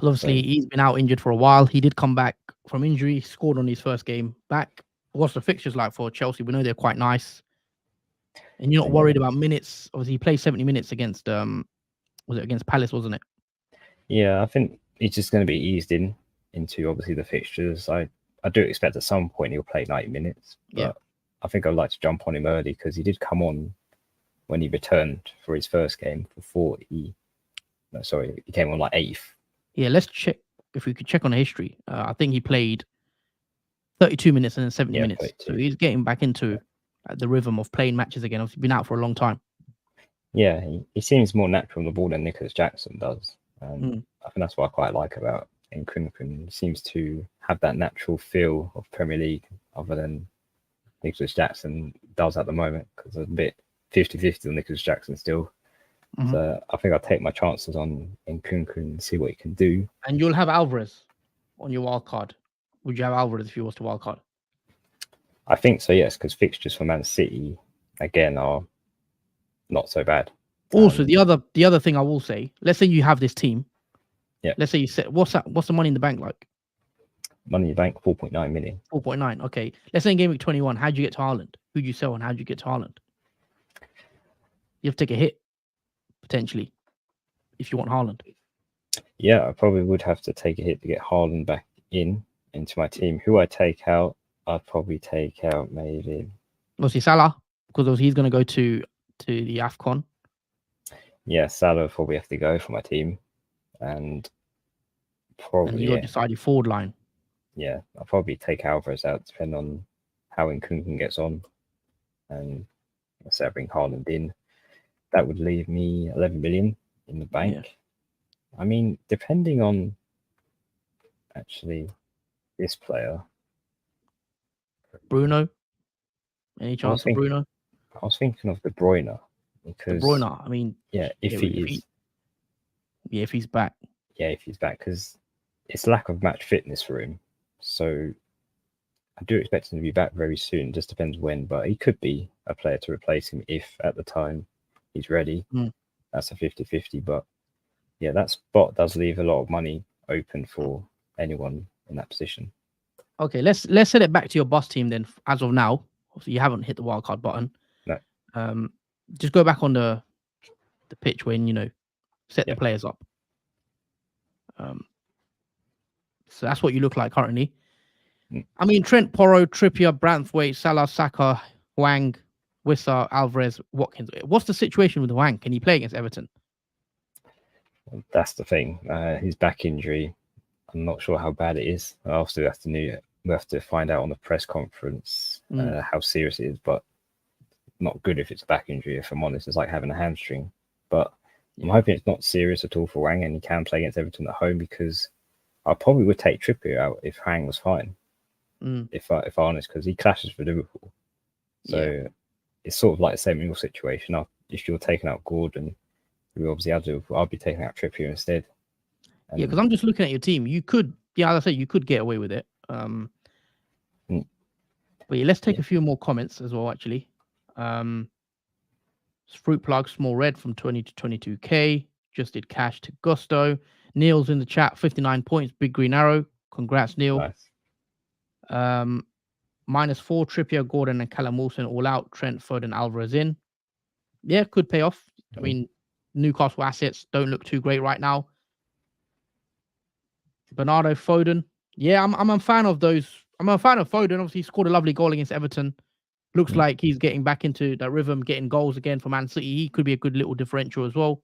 Obviously, he's been out injured for a while. He did come back from injury, scored on his first game back. What's the fixtures like for Chelsea? We know they're quite nice. And you're not worried about minutes. Obviously, he played 70 minutes against was it against Palace, wasn't it? Yeah, I think he's just going to be eased into obviously the fixtures. I do expect at some point he'll play 90 minutes. But I think I'd like to jump on him early because he did come on when he returned for his first game for 40. He came on like 8th. Yeah, let's check if we could check on the history. I think he played 32 minutes and then 70 minutes. 32. So he's getting back into the rhythm of playing matches again. He's been out for a long time. Yeah, he seems more natural on the ball than Nicholas Jackson does. I think that's what I quite like about Nkunku. He seems to have that natural feel of Premier League other than Nicholas Jackson does at the moment, because there's a bit 50-50 on Nicholas Jackson still. So I think I'll take my chances on Nkunku and see what he can do. And you'll have Alvarez on your wild card. Would you have Alvarez if you was to wild card? I think so, yes, because fixtures for Man City again are not so bad. Also, the other thing I will say, let's say you have this team. Yeah. Let's say you set what's the money in the bank like? Money in the bank, 4.9 million. 4.9. Okay. Let's say in Gameweek 21, how'd you get to Haaland? Who'd you sell and how'd you get to Haaland? You have to take a hit, potentially, if you want Haaland. Yeah, I probably would have to take a hit to get Haaland back into my team. Who I take out, I'd probably take out maybe Obviously Salah, because he's going to go to the AFCON. Yeah, Salah probably have to go for my team, and probably you got to decide your forward line. Yeah, I'll probably take Alvarez out depending on how Nkunku gets on, and so bring Haaland in. That would leave me 11 million in the bank. Yeah. I mean, depending on actually this player, Bruno. Any chance of Bruno? I was thinking of De Bruyne. Because De Bruyne, I mean, if he's back. Yeah, if he's back, because it's lack of match fitness for him. So I do expect him to be back very soon. Just depends when, but he could be a player to replace him if at the time he's ready. that's a 50-50. But yeah, that spot does leave a lot of money open for anyone in that position. Okay, let's set it back to your bus team then. As of now, obviously you haven't hit the wildcard button. No. Just go back on the pitch when set Yeah. the players up. So that's what you look like currently. I mean, Trent, Porro, Trippier, Branthwaite, Salah, Saka, Wang, Wissa, Alvarez, Watkins. What's the situation with Wang? Can he play against Everton? Well, that's the thing. His back injury, I'm not sure how bad it is. Obviously, we have to find out on the press conference how serious it is, but not good if it's a back injury, if I'm honest. It's like having a hamstring. But I'm hoping it's not serious at all for Wang and he can play against Everton at home, because I probably would take Trippier out if Wang was fine. If I'm honest, because he clashes for Liverpool. So it's sort of like the same in your situation. If you're taking out Gordon, who obviously had Liverpool, I'll be taking out Trippier instead. Because I'm just looking at your team. You could, as I say, you could get away with it. But let's take a few more comments as well, actually. Fruit Plug, Small Red from 20 to 22k. Just did cash to Gusto. Neil's in the chat, 59 points. Big Green Arrow. Congrats, Neil. Nice. -4, Trippier, Gordon, and Callum Wilson all out. Trent, Foden, Alvarez in. Yeah, could pay off. I mean, Newcastle assets don't look too great right now. Bernardo, Foden. Yeah, I'm a fan of those. I'm a fan of Foden. Obviously, he scored a lovely goal against Everton. Looks like he's getting back into that rhythm, getting goals again for Man City. He could be a good little differential as well.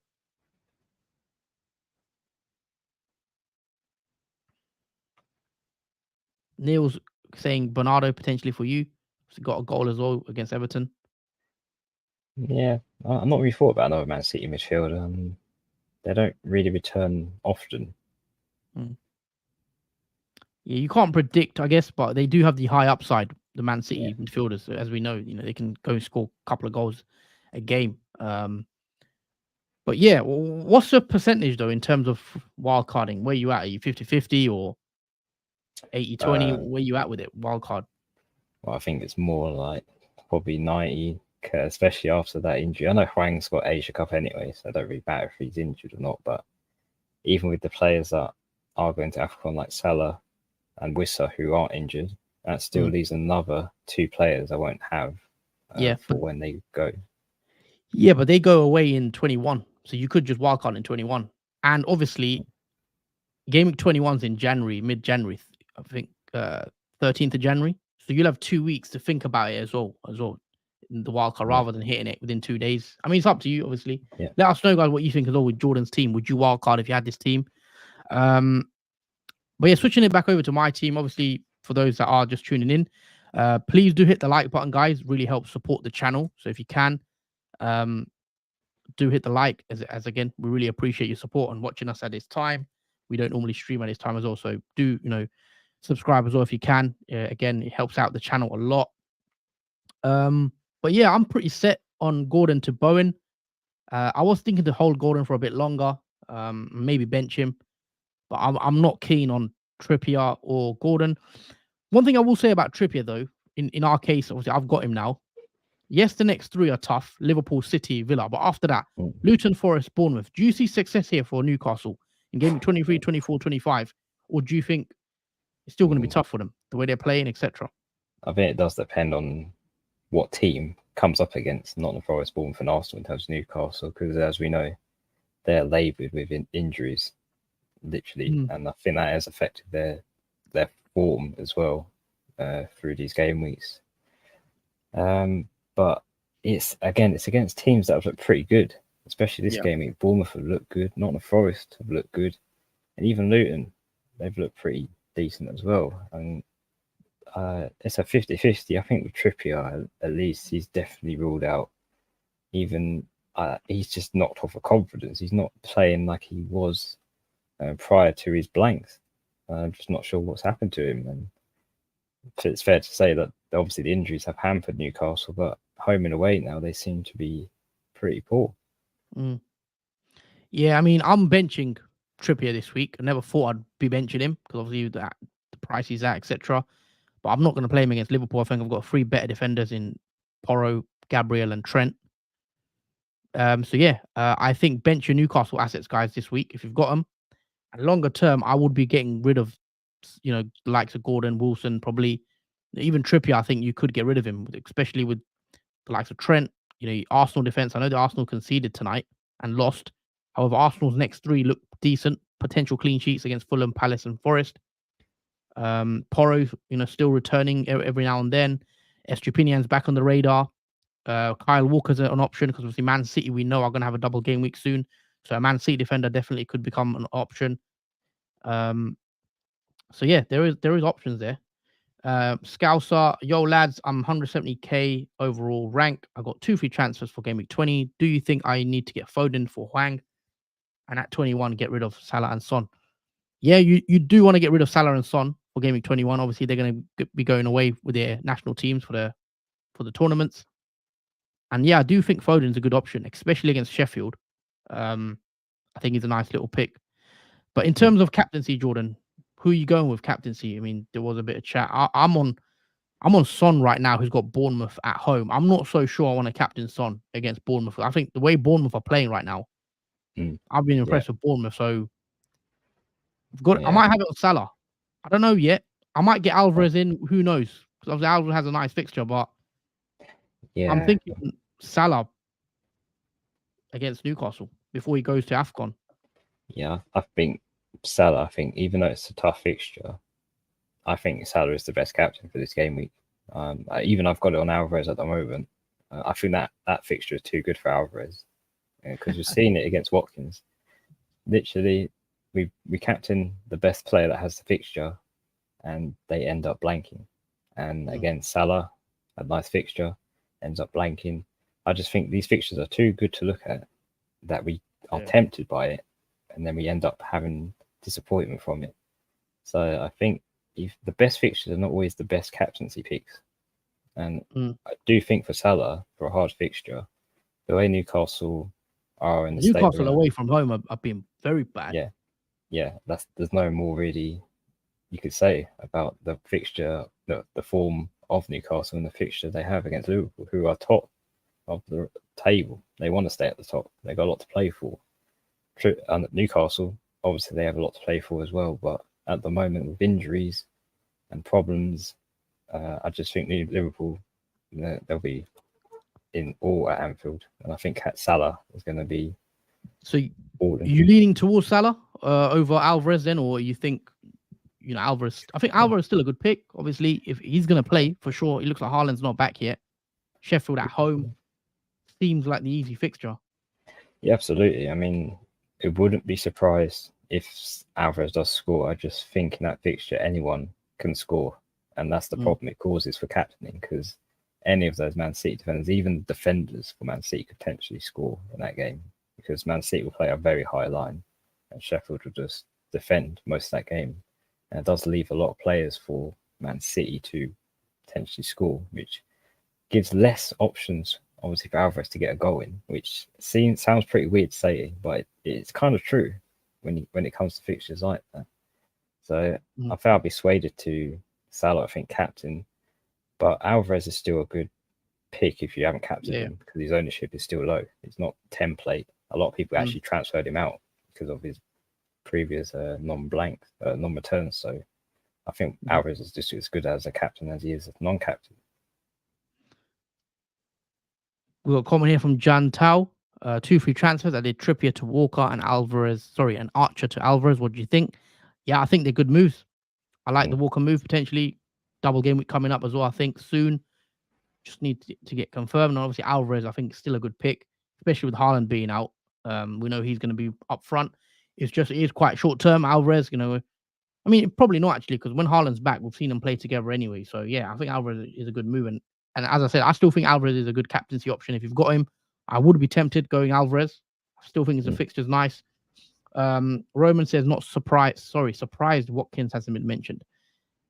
Neil's saying Bernardo potentially for you. He's got a goal as well against Everton. Yeah, I'm not really thought about another Man City midfielder. They don't really return often. Yeah, you can't predict, I guess, but they do have the high upside, the Man City midfielders. So as we know, they can go and score a couple of goals a game. But yeah, what's the percentage though in terms of wild carding? Where you at? Are you 50-50 or 80-20? Where you at with it? Wild card? Well, I think it's more like probably 90, especially after that injury. I know Hwang's got Asia Cup anyway, so it don't really matter if he's injured or not. But even with the players that are going to AFCON like Salah and Wissa, who aren't injured, that still leaves another 2 players I won't have for when they go. Yeah, but they go away in 21. So you could just wildcard in 21. And obviously, Gameweek 21's in January, mid-January, I think 13th of January. So you'll have 2 weeks to think about it as well, in the wildcard, rather than hitting it within 2 days. I mean, it's up to you, obviously. Yeah. Let us know, guys, what you think as well with Jordan's team. Would you wildcard if you had this team? But yeah, switching it back over to my team, obviously, for those that are just tuning in, please do hit the like button, guys. Really helps support the channel. So if you can, do hit the like, as again, we really appreciate your support and watching us at this time. We don't normally stream at this time as well. So do, subscribe as well if you can. Again, it helps out the channel a lot. But yeah, I'm pretty set on Gordon to Bowen. I was thinking to hold Gordon for a bit longer, maybe bench him, but I'm not keen on Trippier or Gordon. One thing I will say about Trippier though, in our case, obviously I've got him now. Yes, the next 3 are tough: Liverpool, City, Villa. But after that, Luton, Forest, Bournemouth. Do you see success here for Newcastle in game 23, 24, 25? Or do you think it's still going to be tough for them, the way they're playing, etc.? I think it does depend on what team comes up against Nottingham Forest, Bournemouth and Arsenal in terms of Newcastle, because as we know, they're laboured with injuries, literally. And I think that has affected their form as well through these game weeks. But it's against teams that have looked pretty good, especially this game week. Bournemouth have looked good, Nottingham Forest have looked good, and even Luton, they've looked pretty decent as well. And it's a 50-50. I think with Trippier, at least, he's definitely ruled out. Even he's just knocked off of confidence. He's not playing like he was prior to his blanks. I'm just not sure what's happened to him. And it's fair to say that obviously the injuries have hampered Newcastle, but home and away now they seem to be pretty poor. Yeah, I mean, I'm benching Trippier this week. I never thought I'd be benching him because obviously the price he's at, etc. But I'm not going to play him against Liverpool. I think I've got 3 better defenders in Porro, Gabriel, and Trent. So yeah, I think bench your Newcastle assets, guys, this week if you've got them. And longer term, I would be getting rid of, the likes of Gordon, Wilson, probably even Trippier. I think you could get rid of him, especially with the likes of Trent. Arsenal defense. I know the Arsenal conceded tonight and lost. However, Arsenal's next three look decent. Potential clean sheets against Fulham, Palace, and Forest. Porro, still returning every now and then. Estupinian's back on the radar. Kyle Walker's an option because obviously Man City we know are going to have a double game week soon, so a Man City defender definitely could become an option. So yeah, there is options there. Scouser, yo lads, I'm 170k overall rank. I got 2 free transfers for game week 20. Do you think I need to get Foden for Hwang? And at 21, get rid of Salah and Son. Yeah, you do want to get rid of Salah and Son for game week 21. Obviously, they're going to be going away with their national teams for the tournaments. And yeah, I do think Foden's a good option, especially against Sheffield. I think he's a nice little pick. But in terms of captaincy, Jordan, who are you going with captaincy? I mean, there was a bit of chat. I'm on Son right now, who's got Bournemouth at home. I'm not so sure I want to captain Son against Bournemouth. I think the way Bournemouth are playing right now, I've been impressed with Bournemouth. So I might have it on Salah. I don't know yet. I might get Alvarez in. Who knows? Because obviously Alvarez has a nice fixture, but I'm thinking Salah against Newcastle before he goes to AFCON. Yeah, I think Salah, even though it's a tough fixture, I think Salah is the best captain for this game week. Even I've got it on Alvarez at the moment. I think that fixture is too good for Alvarez because we've seen it against Watkins. Literally, we captain the best player that has the fixture, and they end up blanking. And again, Salah, a nice fixture, ends up blanking. I just think these fixtures are too good to look at that we are tempted by it, and then we end up having disappointment from it. So I think if the best fixtures are not always the best captaincy picks. And I do think for Salah, for a hard fixture, the way Newcastle are in the Newcastle away from home have been very bad. Yeah, there's no more really you could say about the fixture, the form of Newcastle and the fixture they have against Liverpool, who are top of the table. They want to stay at the top. They got a lot to play for. And Newcastle, obviously, they have a lot to play for as well. But at the moment, with injuries and problems, I just think Liverpool, they'll be in all at Anfield, and I think Salah is going to be. So, are you leaning towards Salah over Alvarez then, or you think, Alvarez? I think Alvarez is still a good pick. Obviously, if he's going to play for sure, it looks like Haaland's not back yet. Sheffield at home seems like the easy fixture. Yeah, absolutely. I mean, it wouldn't be surprised if Alvarez does score. I just think in that fixture, anyone can score. And that's the problem it causes for captaining, because any of those Man City defenders, even defenders for Man City, could potentially score in that game, because Man City will play a very high line and Sheffield will just defend most of that game. And it does leave a lot of players for Man City to potentially score, which gives less options, obviously, for Alvarez to get a goal in, which sounds pretty weird to say, but it's kind of true when it comes to fixtures like that. So I think I'll be swayed to Salah, I think, captain, but Alvarez is still a good pick if you haven't captained him, because his ownership is still low. It's not template. A lot of people actually transferred him out because of his previous non-returns. So I think Alvarez is just as good as a captain as he is a non-captain. We've got a comment here from Jan Tao. 2 free transfers. I did Trippier to Walker and and Archer to Alvarez. What do you think? Yeah, I think they're good moves. I like the Walker move, potentially. Double game week coming up as well, I think, soon. Just need to get confirmed. And obviously, Alvarez, I think, is still a good pick, especially with Haaland being out. We know he's going to be up front. It is quite short term. Alvarez, I mean, probably not actually, because when Haaland's back, we've seen them play together anyway. So yeah, I think Alvarez is a good move. And as I said, I still think Alvarez is a good captaincy option. If you've got him, I would be tempted going Alvarez. I still think the fixture's nice. Roman says surprised Watkins hasn't been mentioned.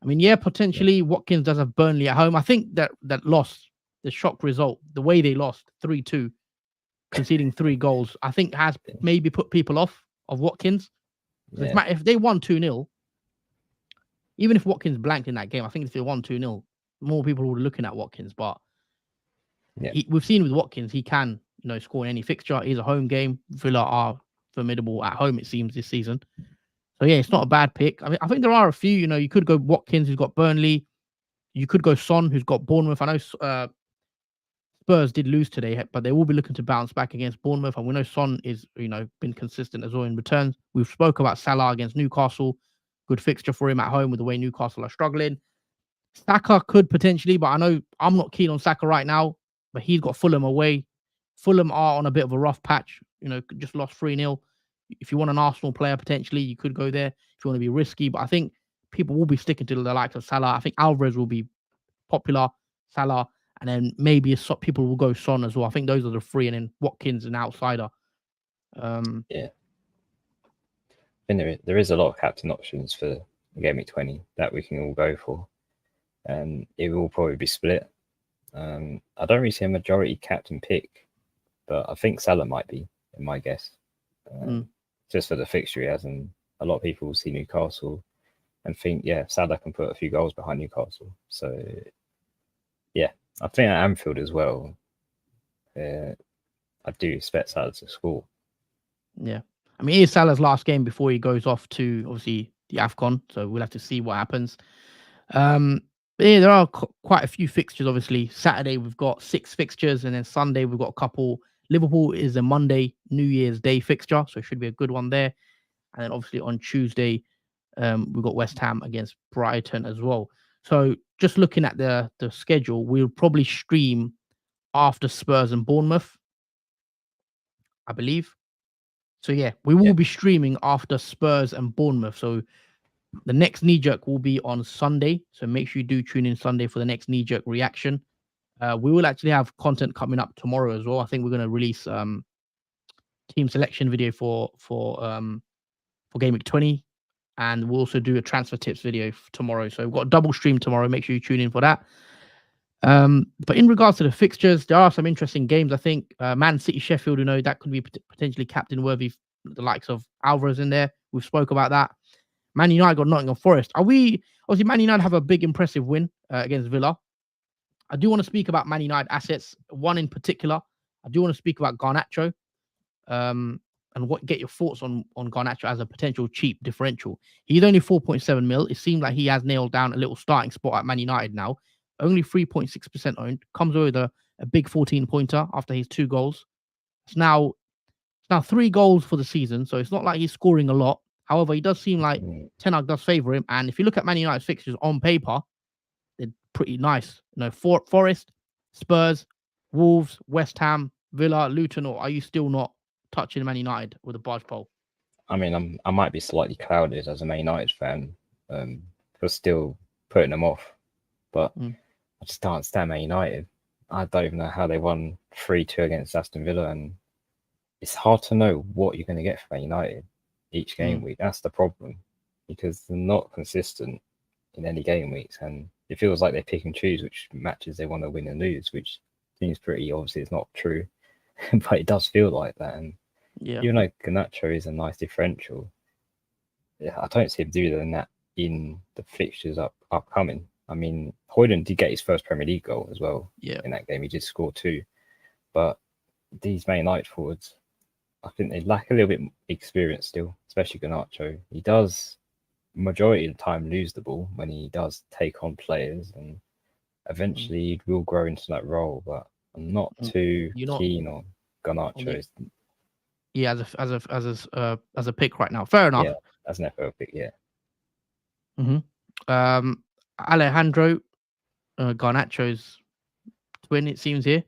I mean, yeah, potentially Watkins does have Burnley at home. I think that loss, the shock result, the way they lost 3-2, conceding 3 goals, I think has maybe put people off of Watkins. If they won 2-0, even if Watkins blanked in that game, I think if they won 2-0, more people would be looking at Watkins. But we've seen with Watkins, he can scoring any fixture. It is a home game. Villa are formidable at home, it seems, this season. So yeah, it's not a bad pick. I mean, I think there are a few. You could go Watkins, who's got Burnley. You could go Son, who's got Bournemouth. I know Spurs did lose today, but they will be looking to bounce back against Bournemouth. And we know Son is, been consistent as well in returns. We've spoke about Salah against Newcastle. Good fixture for him at home with the way Newcastle are struggling. Saka could potentially, but I know I'm not keen on Saka right now. But he's got Fulham away. Fulham are on a bit of a rough patch. Just lost 3-0. If you want an Arsenal player, potentially, you could go there if you want to be risky. But I think people will be sticking to the likes of Salah. I think Alvarez will be popular, Salah, and then maybe people will go Son as well. I think those are the three, and then Watkins an outsider. Yeah. I think there is a lot of captain options for Gameweek 20 that we can all go for. And it will probably be split. I don't really see a majority captain pick, but I think Salah might be, in my guess. Just for the fixture he has, and a lot of people will see Newcastle and think, yeah, Salah can put a few goals behind Newcastle. So, yeah, I think at Anfield as well, I do expect Salah to score. Yeah. I mean, it is Salah's last game before he goes off to, obviously, the AFCON, so we'll have to see what happens. But yeah, there are quite a few fixtures, obviously. Saturday, we've got 6 fixtures, and then Sunday, we've got a couple. Liverpool is a Monday, New Year's Day fixture, so it should be a good one there. And then, obviously, on Tuesday, we've got West Ham against Brighton as well. So just looking at the schedule, we'll probably stream after Spurs and Bournemouth, I believe. So yeah, we will be streaming after Spurs and Bournemouth. So the next knee-jerk will be on Sunday. So make sure you do tune in Sunday for the next knee-jerk reaction. We will actually have content coming up tomorrow as well. I think we're going to release team selection video for Gameweek 20, and we'll also do a transfer tips video tomorrow. So we've got a double stream tomorrow. Make sure you tune in for that. But in regards to the fixtures, there are some interesting games. I think Man City, Sheffield, that could be potentially captain worthy. The likes of Alvarez in there. We've spoke about that. Man United got Nottingham Forest. Obviously, Man United have a big, impressive win against Villa. I do want to speak about Man United assets. One in particular, I do want to speak about Garnacho. And get your thoughts on Garnacho as a potential cheap differential. He's only 4.7 mil. It seems like he has nailed down a little starting spot at Man United now. Only 3.6% owned. Comes with a big 14-pointer after his 2 goals. It's now 3 goals for the season, so it's not like he's scoring a lot. However, he does seem like Ten Hag does favour him. And if you look at Man United's fixtures on paper, they're pretty nice. Forest, Spurs, Wolves, West Ham, Villa, Luton, or are you still not touching Man United with a barge pole? I mean, I might be slightly clouded as a Man United fan for still putting them off. But I just don't understand Man United. I don't even know how they won 3-2 against Aston Villa, and it's hard to know what you're going to get from Man United each game week. That's the problem, because they're not consistent in any game weeks, and it feels like they pick and choose which matches they want to win and lose, which seems pretty obviously it's not true, but it does feel like that. And even though Garnacho is a nice differential, I don't see him doing that in the fixtures upcoming. I mean, Højlund did get his first Premier League goal as well in that game. He did score 2. But these Man United forwards, I think they lack a little bit experience still, especially Garnacho. He does, majority of the time, lose the ball when he does take on players, and eventually he will grow into that role. But I'm not too keen on Garnacho. Yeah, as a pick right now. Fair enough. Yeah, as an FPL pick, yeah. Alejandro, Garnacho's twin, it seems here.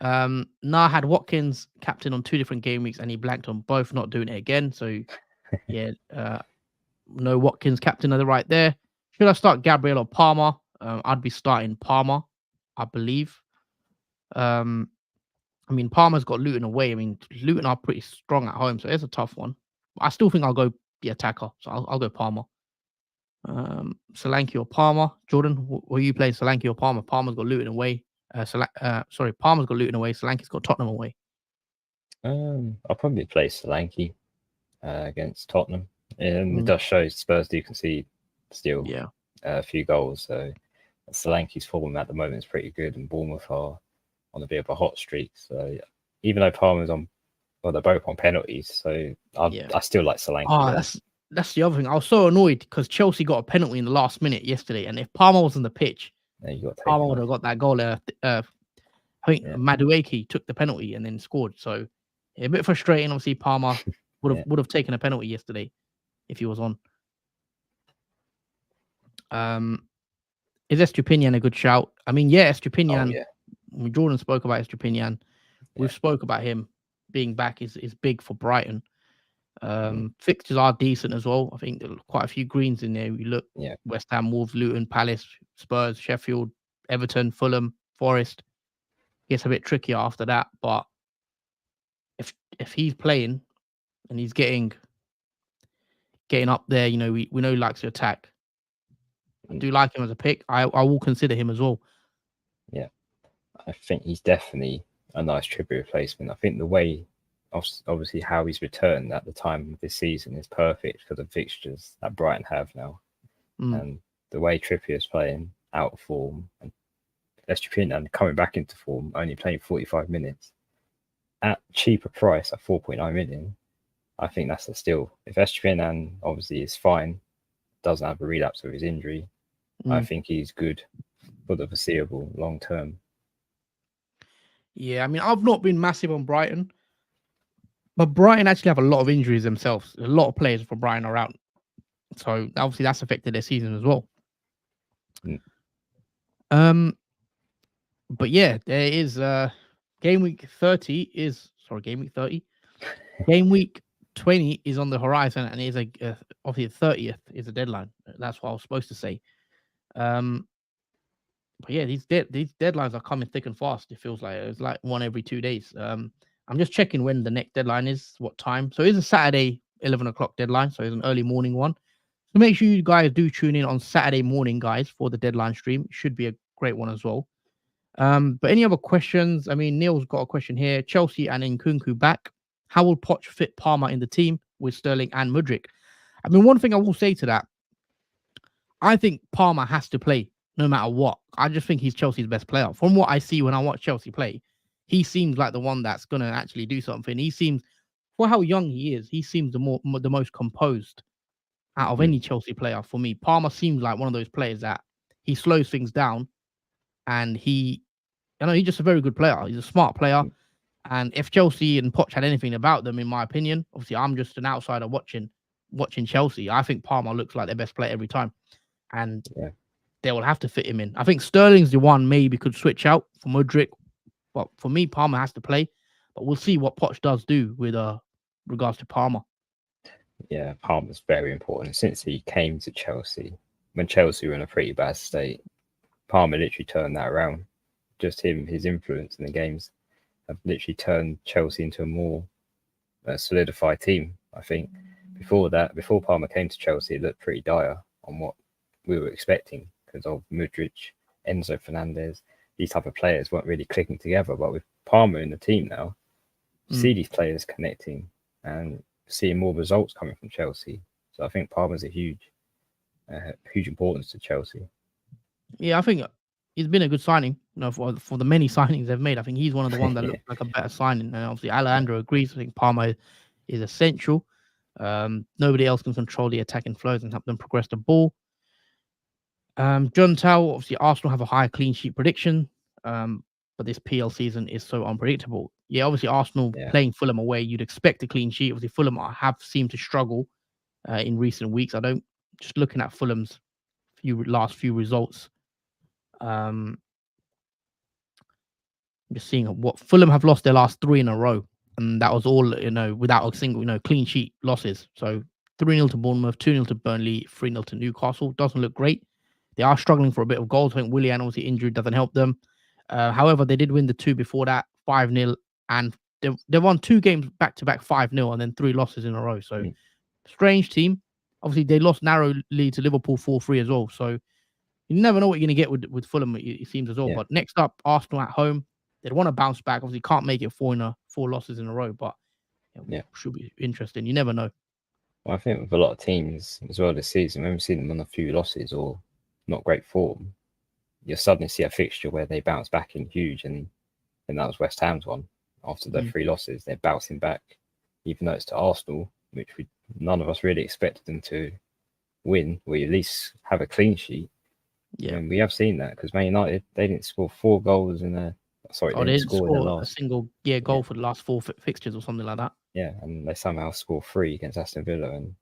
Nah had Watkins captain on 2 different game weeks, and he blanked on both, not doing it again. So, yeah, no Watkins captain of the right there. Should I start Gabriel or Palmer? I'd be starting Palmer, I believe. I mean, Palmer's got Luton away. I mean, Luton are pretty strong at home, so it's a tough one. I still think I'll go the attacker, so I'll go Palmer. Solanke or Palmer. Jordan, will you play Solanke or Palmer? Palmer's got Luton away. Palmer's got Luton away. Solanke's got Tottenham away. I'll probably play Solanke against Tottenham. It does show Spurs do concede still a few goals. So Solanke's form at the moment is pretty good, and Bournemouth are on a bit of a hot streak. So even though Palmer's on, well, they're both on penalties, so I still like Solanke. Oh, that's the other thing. I was so annoyed because Chelsea got a penalty in the last minute yesterday, and if Palmer was on the pitch, Palmer would have got that goal. I think Madueke took the penalty and then scored. So a bit frustrating. Obviously, Palmer would have taken a penalty yesterday if he was on. Is Estupinian a good shout? I mean, Estupinian. Jordan spoke about Estupinian. We've spoke about him being back is big for Brighton. Fixtures are decent as well. I think there are quite a few greens in there. You look, West Ham, Wolves, Luton, Palace, Spurs, Sheffield, Everton, Fulham, Forest. Gets a bit trickier after that, but if he's playing and he's getting up there, you know, we know he likes to attack. I do like him as a pick. I will consider him as well. Yeah, I think he's definitely a nice Trippier replacement. I think the way, obviously, how he's returned at the time of this season is perfect for the fixtures that Brighton have now. And the way Trippier is playing, out of form, and Estupinian coming back into form, only playing 45 minutes at cheaper price at 4.9 million. I think that's a steal. If Estupinian obviously is fine, doesn't have a relapse of his injury, I think he's good for the foreseeable long term. Yeah, I mean, I've not been massive on Brighton, but Brighton actually have a lot of injuries themselves. A lot of players for Brighton are out, so obviously that's affected their season as well. But yeah, there is game week 30 is game week 30. Game week 20 is on the horizon, and is obviously the 30th is a deadline. That's what I was supposed to say. But yeah, these deadlines are coming thick and fast. It feels like it's like one every 2 days. I'm just checking when the next deadline is, what time. So it's a Saturday 11 o'clock deadline, so it's an early morning one. So make sure you guys do tune in on Saturday morning, guys, for the deadline stream. It should be a great one as well. But any other questions? I mean, Neil's got a question here. Chelsea and Nkunku back. How will Poch fit Palmer in the team with Sterling and Mudryk? I mean, one thing I will say to that, I think Palmer has to play no matter what. I just think he's Chelsea's best player. From what I see when I watch Chelsea play, he seems like the one that's going to actually do something. He seems, for how young he is, he seems the most composed out of any Chelsea player for me. Palmer seems like one of those players that he slows things down, and he's just a very good player. He's a smart player. And if Chelsea and Poch had anything about them, in my opinion, obviously I'm just an outsider watching Chelsea. I think Palmer looks like their best player every time. And they will have to fit him in. I think Sterling's the one maybe could switch out for Mudryk. But for me, Palmer has to play. But we'll see what Poch does do with regards to Palmer. Yeah, Palmer's very important. Since he came to Chelsea, when Chelsea were in a pretty bad state, Palmer literally turned that around. Just his influence in the games have literally turned Chelsea into a more solidified team. I think before Palmer came to Chelsea, it looked pretty dire on what we were expecting because of Mudryk, Enzo Fernandez. These type of players weren't really clicking together. But with Palmer in the team now, you see these players connecting and seeing more results coming from Chelsea. So I think Palmer's a huge importance to Chelsea. Yeah, I think he's been a good signing. For the many signings they've made, I think he's one of the ones that looks like a better signing. And obviously, Alejandro agrees. I think Palmer is essential. Nobody else can control the attacking flows and help them progress the ball. John Tao, obviously, Arsenal have a higher clean sheet prediction, but this PL season is so unpredictable. Yeah, obviously, Arsenal playing Fulham away, you'd expect a clean sheet. Obviously, Fulham have seemed to struggle in recent weeks. Just looking at Fulham's last few results. Just seeing what Fulham have lost their last 3 in a row, and that was all without a single clean sheet losses. So 3-0 to Bournemouth, 2-0 to Burnley, 3-0 to Newcastle. Doesn't look great. They are struggling for a bit of goals. I think Willian, obviously injured, doesn't help them. However, they did win the 2 before that, 5-0, and they won 2 games back to back 5-0, and then 3 losses in a row. So strange team. Obviously, they lost narrowly to Liverpool 4-3 as well. So you never know what you're going to get with Fulham, it seems as well. But next up, Arsenal at home. They'd want to bounce back. Obviously, can't make it 4 losses in a row, but should be interesting. You never know. Well, I think with a lot of teams as well this season, when we've seen them on a few losses or not great form, you'll suddenly see a fixture where they bounce back in huge, and that was West Ham's one. after their 3 losses. They're bouncing back, even though it's to Arsenal, which none of us really expected them to win. We at least have a clean sheet. Yeah, and we have seen that because Man United, they didn't score 4 goals in their. Sorry, they didn't didn't score in their score a last. single goal for the last 4 fixtures or something like that. Yeah, and they somehow score 3 against Aston Villa and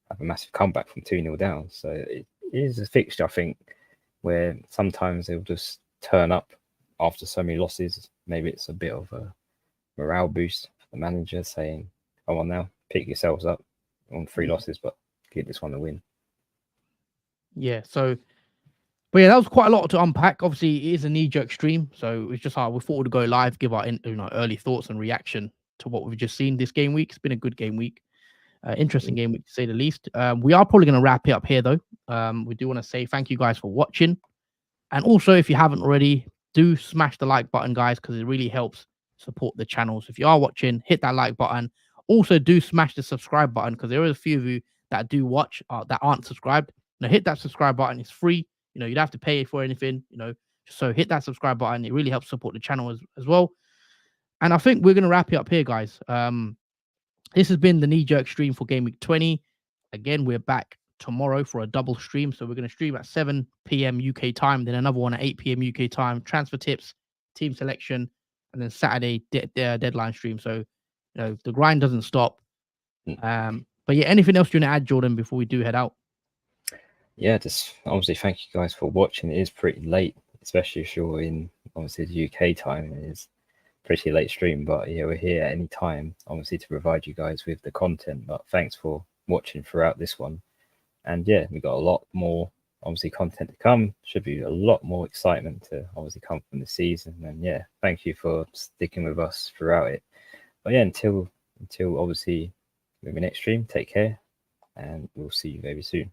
have a massive comeback from 2-0 down. So it is a fixture, I think, where sometimes they'll just turn up after so many losses. Maybe it's a bit of a morale boost for the manager saying, come on now, pick yourselves up on 3 losses, but get this one to win. Yeah, so, but yeah, that was quite a lot to unpack. Obviously, it is a knee-jerk stream, so it's just how we thought we'd go live, give our early thoughts and reaction to what we've just seen this game week. It's been a good game week. Interesting game week, to say the least. We are probably going to wrap it up here, though. We do want to say thank you guys for watching. And also, if you haven't already, do smash the like button, guys, because it really helps support the channel. So if you are watching, hit that like button. Also, do smash the subscribe button, because there are a few of you that do watch that aren't subscribed. Now, hit that subscribe button. It's free. You don't have to pay for anything. So hit that subscribe button. It really helps support the channel as well. And I think we're going to wrap it up here, guys. This has been the knee-jerk stream for Game Week 20. Again, we're back tomorrow for a double stream. So we're going to stream at 7 p.m. UK time, then another one at 8 p.m. UK time, transfer tips, team selection, and then Saturday deadline stream. So, the grind doesn't stop. But yeah, anything else you want to add, Jordan, before we do head out? Yeah, just obviously thank you guys for watching. It is pretty late, especially if you're in obviously the UK time. It is pretty late stream, but yeah, we're here at any time, obviously, to provide you guys with the content. But thanks for watching throughout this one. And yeah, we got a lot more obviously content to come. Should be a lot more excitement to obviously come from the season. And yeah, thank you for sticking with us throughout it. But yeah, until obviously maybe next stream, take care, and we'll see you very soon.